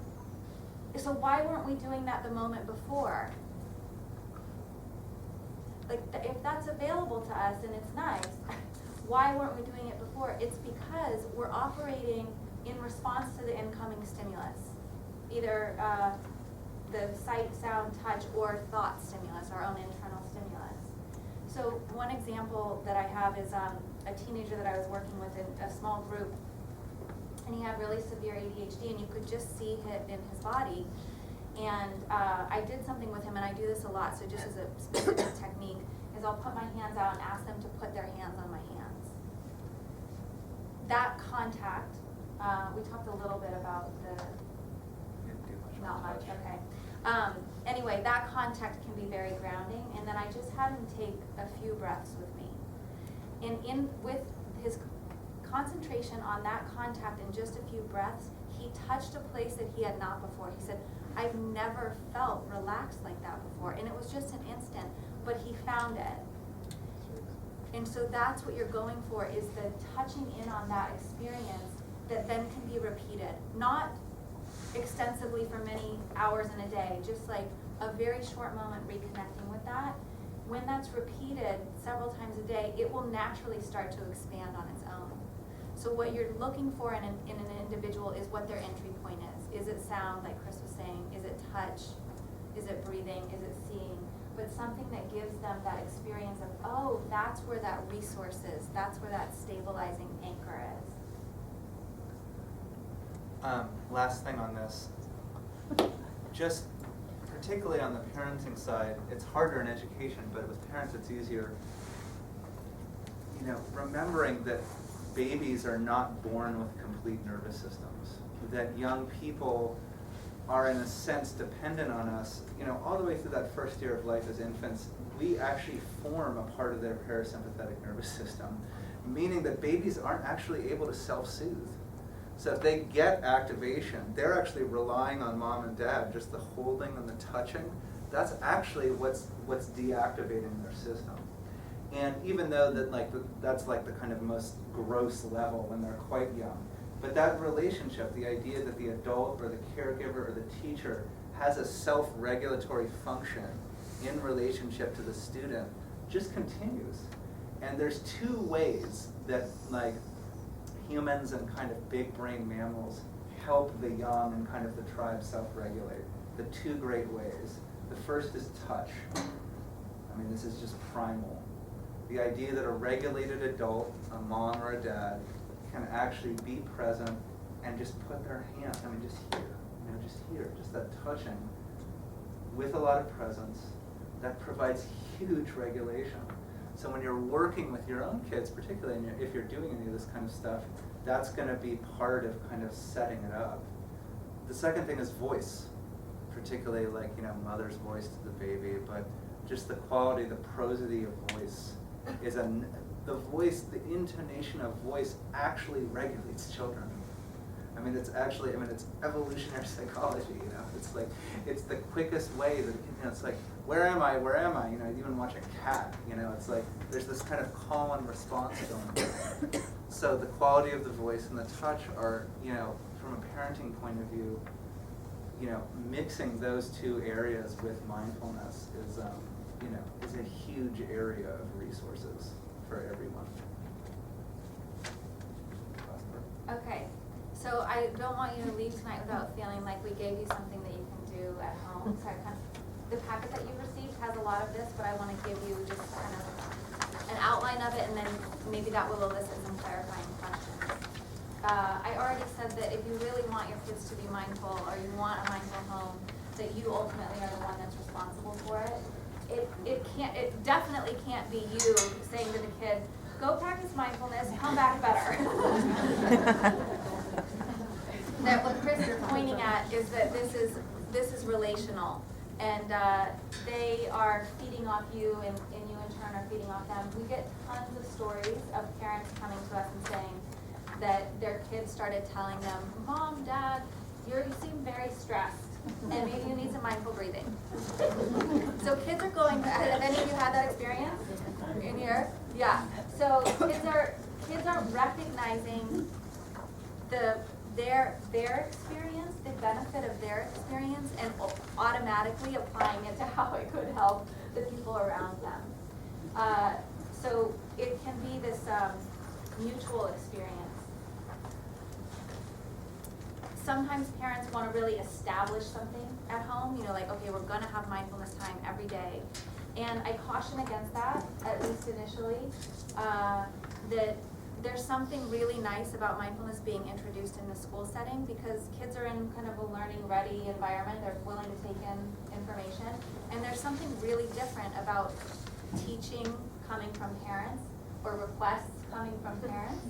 why weren't we doing that the moment before? Like, if that's available to us and it's nice, why weren't we doing it before? It's because we're operating in response to the incoming stimulus, either the sight, sound, touch, or thought stimulus, our own internal stimulus. So one example that I have is a teenager that I was working with in a small group, and he had really severe ADHD, and you could just see it in his body. And I did something with him, and I do this a lot, so just as a specific technique, is I'll put my hands out and ask them to put their hands on my hands. that contact, we talked a little bit about the, Didn't do much on not much, touch. okay. Anyway, that contact can be very grounding, and then I just had him take a few breaths with me. And with his concentration on that contact and just a few breaths, he touched a place that he had not before. He said, I've never felt relaxed like that before, and it was just an instant, but he found it. And so that's what you're going for, is the touching in on that experience that then can be repeated. Not extensively for many hours in a day, just like a very short moment reconnecting with that. When that's repeated several times a day, it will naturally start to expand on its own. So what you're looking for in an individual is what their entry point is. Is it sound, like Chris was saying? Is it touch? Is it breathing? Is it seeing? But something that gives them that experience of, oh, that's where that resource is. That's where that stabilizing anchor is. Last thing on this, just particularly on the parenting side, it's harder in education, but with parents it's easier. You know, remembering that babies are not born with complete nervous systems, that young people are in a sense dependent on us, you know, all the way through that first year of life as infants. We actually form a part of their parasympathetic nervous system, meaning that babies aren't actually able to self-soothe. So if they get activation, they're actually relying on mom and dad, just the holding and the touching. That's actually what's deactivating their system. And even though that's like the kind of most gross level when they're quite young, but that relationship, the idea that the adult or the caregiver or the teacher has a self-regulatory function in relationship to the student just continues. And there's two ways that humans and kind of big brain mammals help the young and kind of the tribe self-regulate. The two great ways. The first is touch. I mean, this is just primal. The idea that a regulated adult, a mom or a dad, can actually be present and just put their hand, just here, just that touching with a lot of presence, that provides huge regulation. So when you're working with your own kids, particularly if you're doing any of this kind of stuff, that's going to be part of kind of setting it up. The second thing is voice, particularly mother's voice to the baby, but just the quality, the prosody of voice is the voice, the intonation of voice actually regulates children. I mean, it's evolutionary psychology, it's the quickest way that, it's like, where am I, you even watch a cat, it's like, there's this kind of call and response going on. So the quality of the voice and the touch are, from a parenting point of view, mixing those two areas with mindfulness is a huge area of resources for everyone. Okay, so I don't want you to leave tonight without feeling like we gave you something that you can do at home. So the packet that you received has a lot of this, but I want to give you just kind of an outline of it, and then maybe that will elicit some clarifying questions. I already said that if you really want your kids to be mindful, or you want a mindful home, that you ultimately are the one that's responsible for it. It definitely can't be you saying to the kid, go practice mindfulness, come back better. That what Chris is pointing at is that this is relational, and they are feeding off you, and you in turn are feeding off them. We get tons of stories of parents coming to us and saying that their kids started telling them, Mom, Dad, you seem very stressed, and maybe you need some mindful breathing. So kids are going, have any of you had that experience in here? Yeah. So kids are recognizing their experience, the benefit of their experience, and automatically applying it to how it could help the people around them. So it can be this mutual experience. Sometimes parents want to really establish something at home, okay, we're going to have mindfulness time every day. And I caution against that, at least initially, that there's something really nice about mindfulness being introduced in the school setting, because kids are in kind of a learning-ready environment. They're willing to take in information. And there's something really different about teaching coming from parents, or requests coming from parents.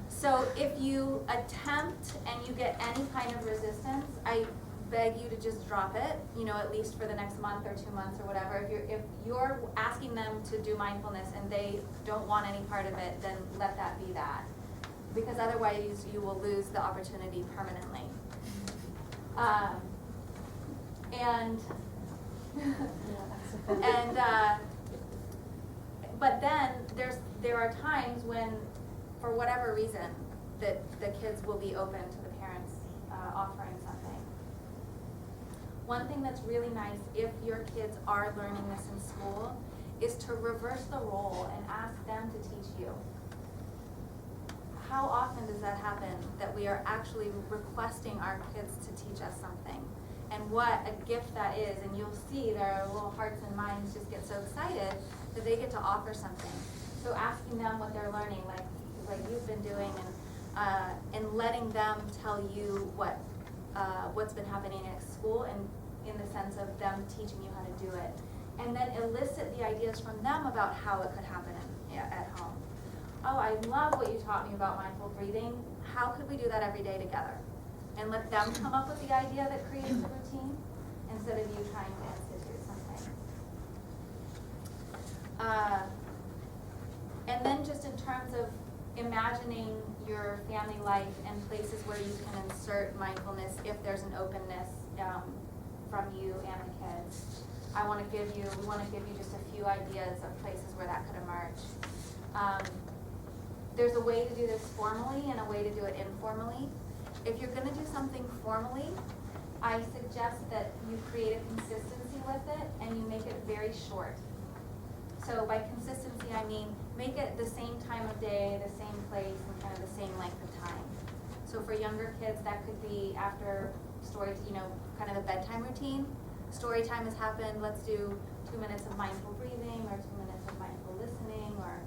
So if you attempt and you get any kind of resistance, I beg you to just drop it, at least for the next month or 2 months or whatever. If you're asking them to do mindfulness and they don't want any part of it, then let that be that. Because otherwise you will lose the opportunity permanently. But then there are times when, for whatever reason, that the kids will be open to the parents offering something. One thing that's really nice, if your kids are learning this in school, is to reverse the role and ask them to teach you. How often does that happen, that we are actually requesting our kids to teach us something? And what a gift that is, and you'll see their little hearts and minds just get so excited that they get to offer something. So asking them what they're learning, like you've been doing, and letting them tell you what's been happening at school, and in the sense of them teaching you how to do it. And then elicit the ideas from them about how it could happen at home. Oh, I love what you taught me about mindful breathing. How could we do that every day together? And let them come up with the idea that creates the routine instead of you trying to institute something. And then just in terms of imagining your family life and places where you can insert mindfulness if there's an openness from you and the kids. We want to give you just a few ideas of places where that could emerge. There's a way to do this formally and a way to do it informally. If you're going to do something formally, I suggest that you create a consistency with it and you make it very short. So by consistency, I mean make it the same time of day, the same place, and kind of the same length of time. So for younger kids, that could be after story, kind of a bedtime routine. Story time has happened, let's do 2 minutes of mindful breathing or 2 minutes of mindful listening, or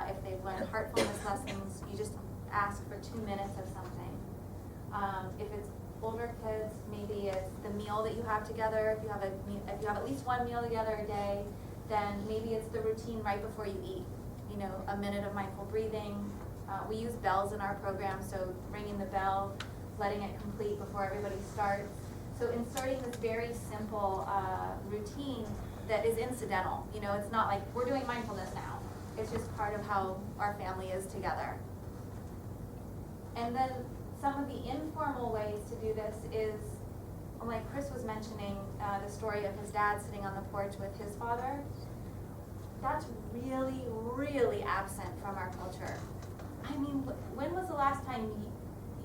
if they've learned heartfulness lessons, you just ask for 2 minutes of something. If it's older kids, maybe it's the meal that you have together. If you have at least one meal together a day, then maybe it's the routine right before you eat. A minute of mindful breathing. We use bells in our program, so ringing the bell, letting it complete before everybody starts. So inserting this very simple routine that is incidental. It's not like we're doing mindfulness now. It's just part of how our family is together. And then some of the informal ways to do this is, like Chris was mentioning, the story of his dad sitting on the porch with his father. That's really, really absent from our culture. I mean, when was the last time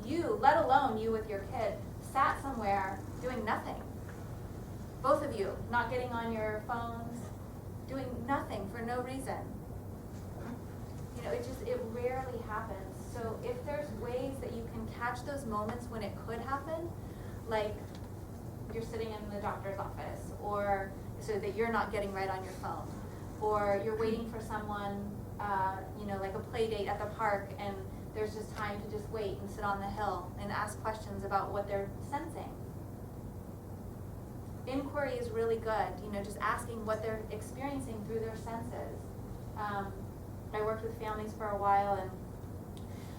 you, let alone you with your kid, sat somewhere doing nothing? Both of you, not getting on your phones, doing nothing for no reason. It rarely happens. So if there's ways that you can catch those moments when it could happen, like you're sitting in the doctor's office, or so that you're not getting right on your phone, or you're waiting for someone, like a play date at the park, and there's just time to just wait and sit on the hill and ask questions about what they're sensing. Inquiry is really good, just asking what they're experiencing through their senses. I worked with families for a while, and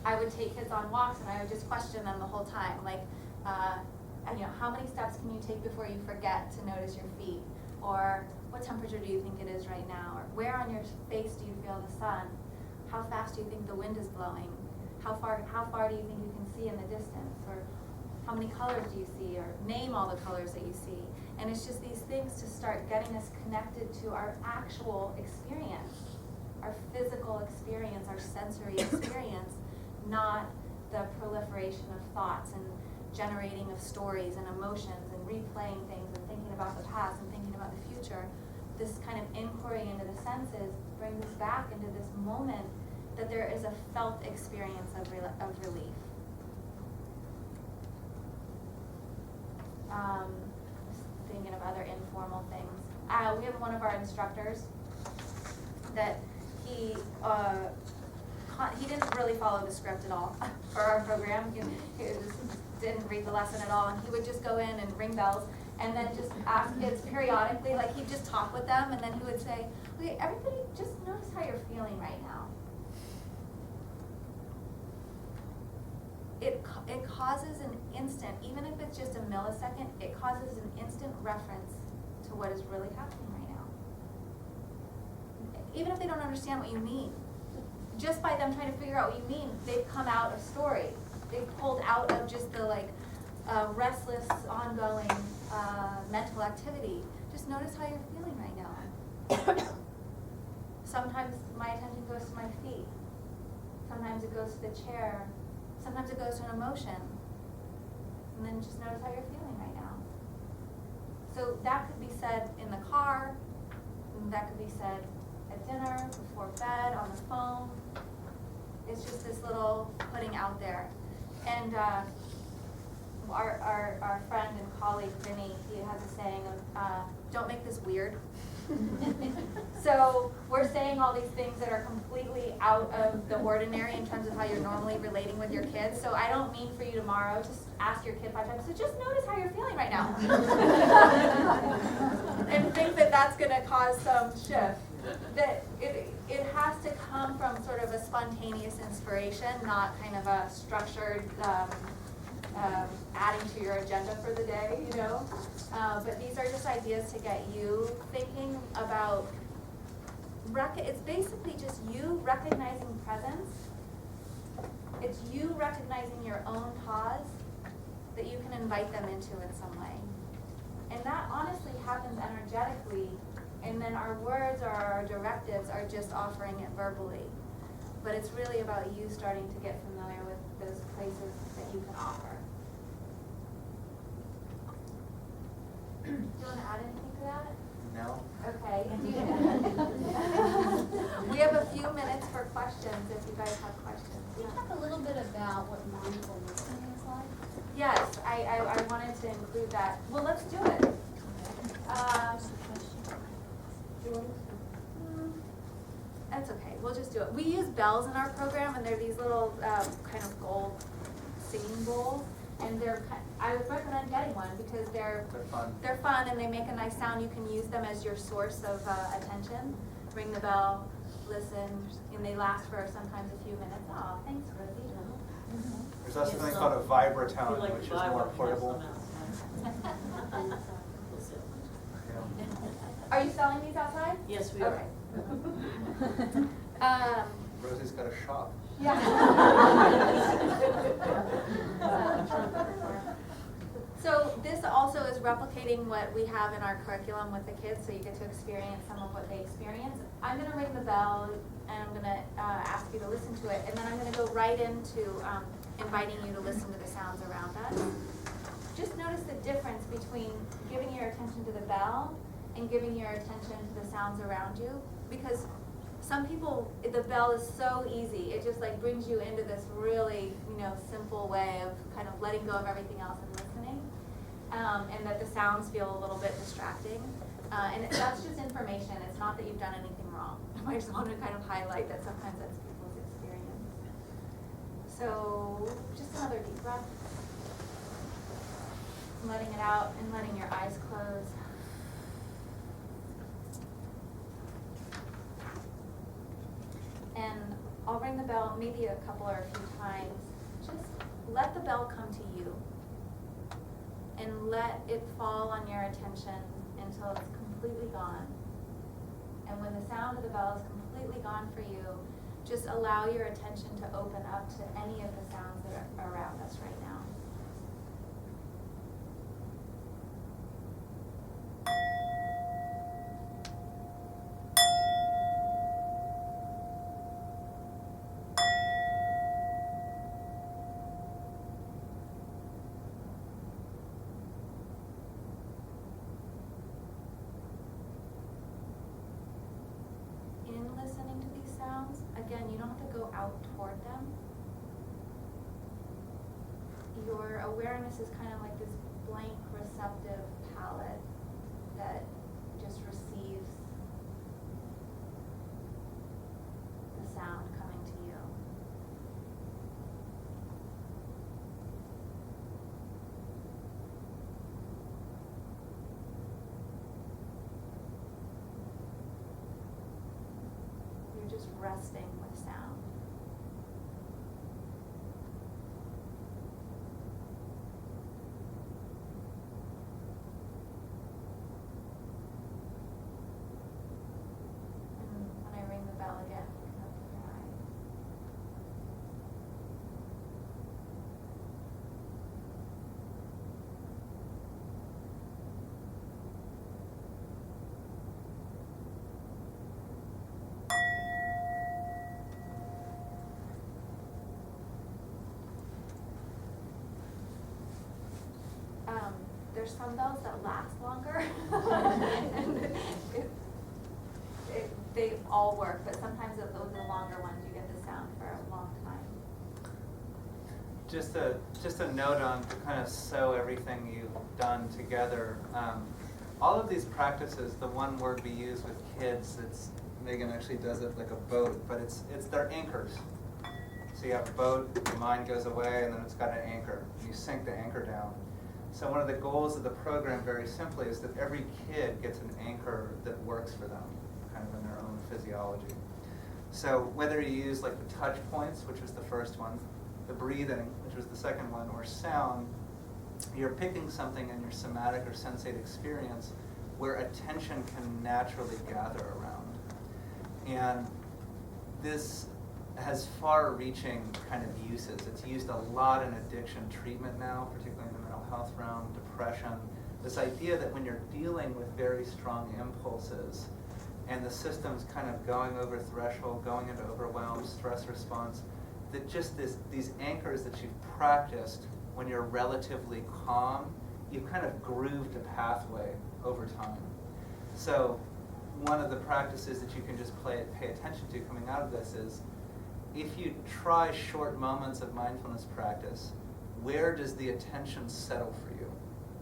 I would take kids on walks and I would just question them the whole time, like, how many steps can you take before you forget to notice your feet? Or what temperature do you think it is right now? Or where on your face do you feel the sun? How fast do you think the wind is blowing? How far do you think you can see in the distance? Or how many colors do you see? Or name all the colors that you see. And it's just these things to start getting us connected to our actual experience, our physical experience, our sensory experience, not the proliferation of thoughts and generating of stories and emotions and replaying things and thinking about the past and thinking about the future. This kind of inquiry into the senses brings us back into this moment that there is a felt experience of relief. Just thinking of other informal things. We have one of our instructors that he didn't really follow the script at all for our program. He just didn't read the lesson at all, and he would just go in and ring bells and then just ask kids periodically, like he'd just talk with them, and then he would say, okay, everybody just notice how you're feeling right now. it causes an instant, even if it's just a millisecond, it causes an instant reference to what is really happening right now. Even if they don't understand what you mean, just by them trying to figure out what you mean, they've come out of story. They've pulled out of just the restless, ongoing mental activity. Just notice how you're feeling right now. Sometimes my attention goes to my feet. Sometimes it goes to the chair. Sometimes it goes to an emotion. And then just notice how you're feeling right now. So that could be said in the car. That could be said at dinner, before bed, on the phone. It's just this little putting out there. And our friend and colleague, Vinny, he has a saying of, don't make this weird. So we're saying all these things that are completely out of the ordinary in terms of how you're normally relating with your kids. So I don't mean for you tomorrow, just ask your kid 5 times, so just notice how you're feeling right now. And think that that's gonna cause some shift. That it has to come from sort of a spontaneous inspiration, not kind of a structured adding to your agenda for the day, you know. But these are just ideas to get you thinking about. It's basically just you recognizing presence. It's you recognizing your own pause that you can invite them into in some way. And that honestly happens energetically, and then our words or our directives are just offering it verbally. But it's really about you starting to get familiar with those places that you can offer. Do you want to add anything to that? No? Okay. We have a few minutes for questions if you guys have questions. Can you talk a little bit about what mindful listening is like? Yes, I wanted to include that. Well, let's do it. That's okay, we'll just do it. We use bells in our program, and they're these little kind of gold singing bowls. And I would recommend getting one because they're fun. They're fun, and they make a nice sound. You can use them as your source of attention. Ring the bell, listen, and they last for sometimes a few minutes. Oh, thanks, Rosie. There's also something called a vibratone, which is more portable. Are you selling these outside? Yes, we are. Okay. Rosie's got a shop. Yeah. So this also is replicating what we have in our curriculum with the kids, so you get to experience some of what they experience. I'm going to ring the bell, and I'm going to ask you to listen to it, and then I'm going to go right into inviting you to listen to the sounds around us. Just notice the difference between giving your attention to the bell and giving your attention to the sounds around you, because some people, the bell is so easy. It just like brings you into this really, simple way of kind of letting go of everything else and listening, and that the sounds feel a little bit distracting. And that's just information. It's not that you've done anything wrong. I just want to kind of highlight that sometimes that's people's experience. So just another deep breath. Letting it out and letting your eyes close. And I'll ring the bell maybe a couple or a few times. Just let the bell come to you. And let it fall on your attention until it's completely gone. And when the sound of the bell is completely gone for you, just allow your attention to open up to any of the sounds that are around us right now. Listening to these sounds, again, you don't have to go out toward them. Your awareness is kind of like this blank receptive palette that just receives the sound coming to you. Just resting with sound. there's some bells that last longer. And they all work, but sometimes with the longer ones, you get the sound for a long time. Just a note on to kind of sew everything you've done together. All of these practices, the one word we use with kids, Megan actually does it like a boat, but it's their anchors. So you have a boat, the mind goes away, and then it's got an anchor. You sink the anchor down. So one of the goals of the program, very simply, is that every kid gets an anchor that works for them, kind of in their own physiology. So whether you use like the touch points, which was the first one, the breathing, which was the second one, or sound, you're picking something in your somatic or sensate experience where attention can naturally gather around. And this has far-reaching kind of uses. It's used a lot in addiction treatment now, particularly in the mental health realm, depression. This idea that when you're dealing with very strong impulses and the system's kind of going over threshold, going into overwhelm, stress response, that just these anchors that you've practiced when you're relatively calm, you've kind of grooved a pathway over time. So one of the practices that you can just pay attention to coming out of this is, if you try short moments of mindfulness practice, where does the attention settle for you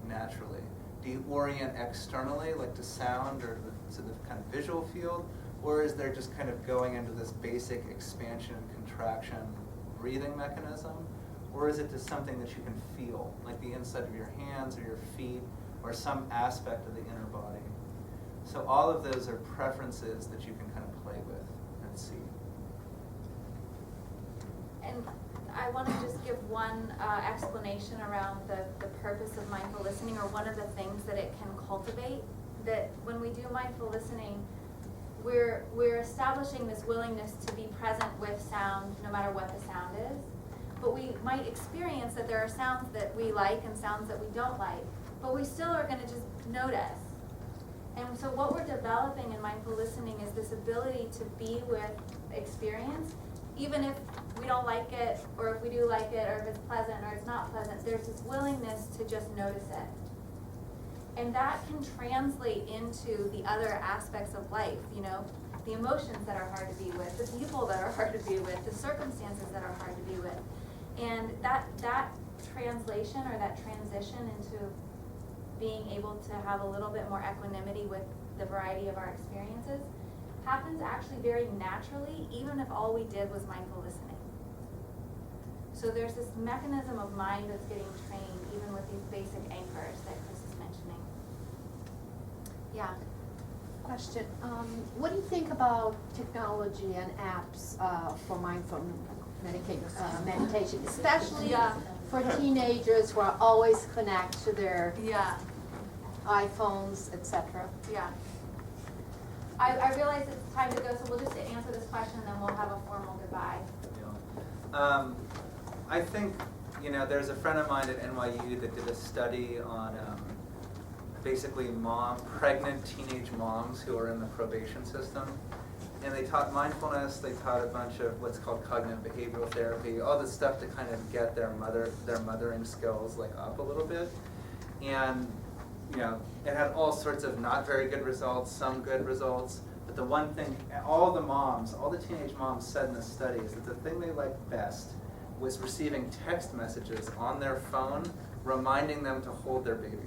naturally? Do you orient externally, like to sound or to the kind of visual field? Or is there just kind of going into this basic expansion and contraction breathing mechanism? Or is it just something that you can feel, like the inside of your hands or your feet or some aspect of the inner body? So all of those are preferences that you can kind of play with and see. And I want to just give one explanation around the purpose of mindful listening, or one of the things that it can cultivate. That when we do mindful listening, we're establishing this willingness to be present with sound, no matter what the sound is. But we might experience that there are sounds that we like and sounds that we don't like, but we still are going to just notice. And so what we're developing in mindful listening is this ability to be with experience, even if we don't like it, or if we do like it, or if it's pleasant or it's not pleasant. There's this willingness to just notice it. And that can translate into the other aspects of life, you know, the emotions that are hard to be with, the people that are hard to be with, the circumstances that are hard to be with. And that translation or that transition into being able to have a little bit more equanimity with the variety of our experiences happens actually very naturally, even if all we did was mindful listening. So there's this mechanism of mind that's getting trained even with these basic anchors that Chris is mentioning. Yeah. Question, what do you think about technology and apps for mindful meditation, especially for teenagers who are always connected to their iPhones, etc.? Yeah. I realize it's time to go, so we'll just answer this question and then we'll have a formal goodbye. I think, you know, there's a friend of mine at NYU that did a study on basically pregnant teenage moms who are in the probation system. And they taught mindfulness, they taught a bunch of what's called cognitive behavioral therapy, all this stuff to kind of get their mothering skills like up a little bit. And you know, it had all sorts of not very good results, some good results. But the one thing all the teenage moms said in this study is that the thing they liked best was receiving text messages on their phone reminding them to hold their baby.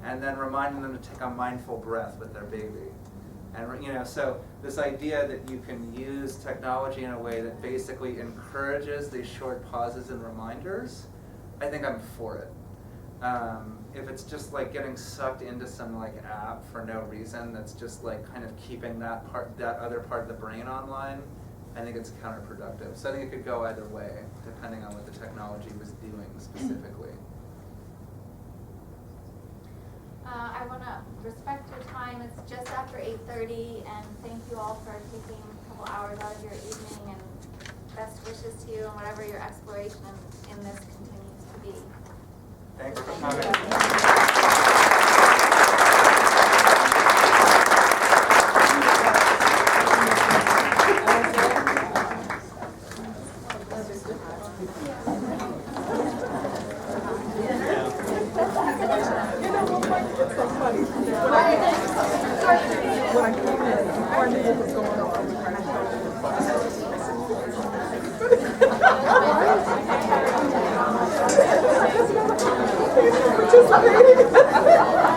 And then reminding them to take a mindful breath with their baby. And you know, so this idea that you can use technology in a way that basically encourages these short pauses and reminders, I think I'm for it. If it's just like getting sucked into some like app for no reason, that's just like kind of keeping that other part of the brain online, I think it's counterproductive. So I think it could go either way, depending on what the technology was doing specifically. I want to respect your time. It's just after 8:30, and thank you all for taking a couple hours out of your evening, and best wishes to you and whatever your exploration in this continues to be. Thanks for Thank coming. so funny. When I came in, before I knew what was going on, I was trying to show you. Participating.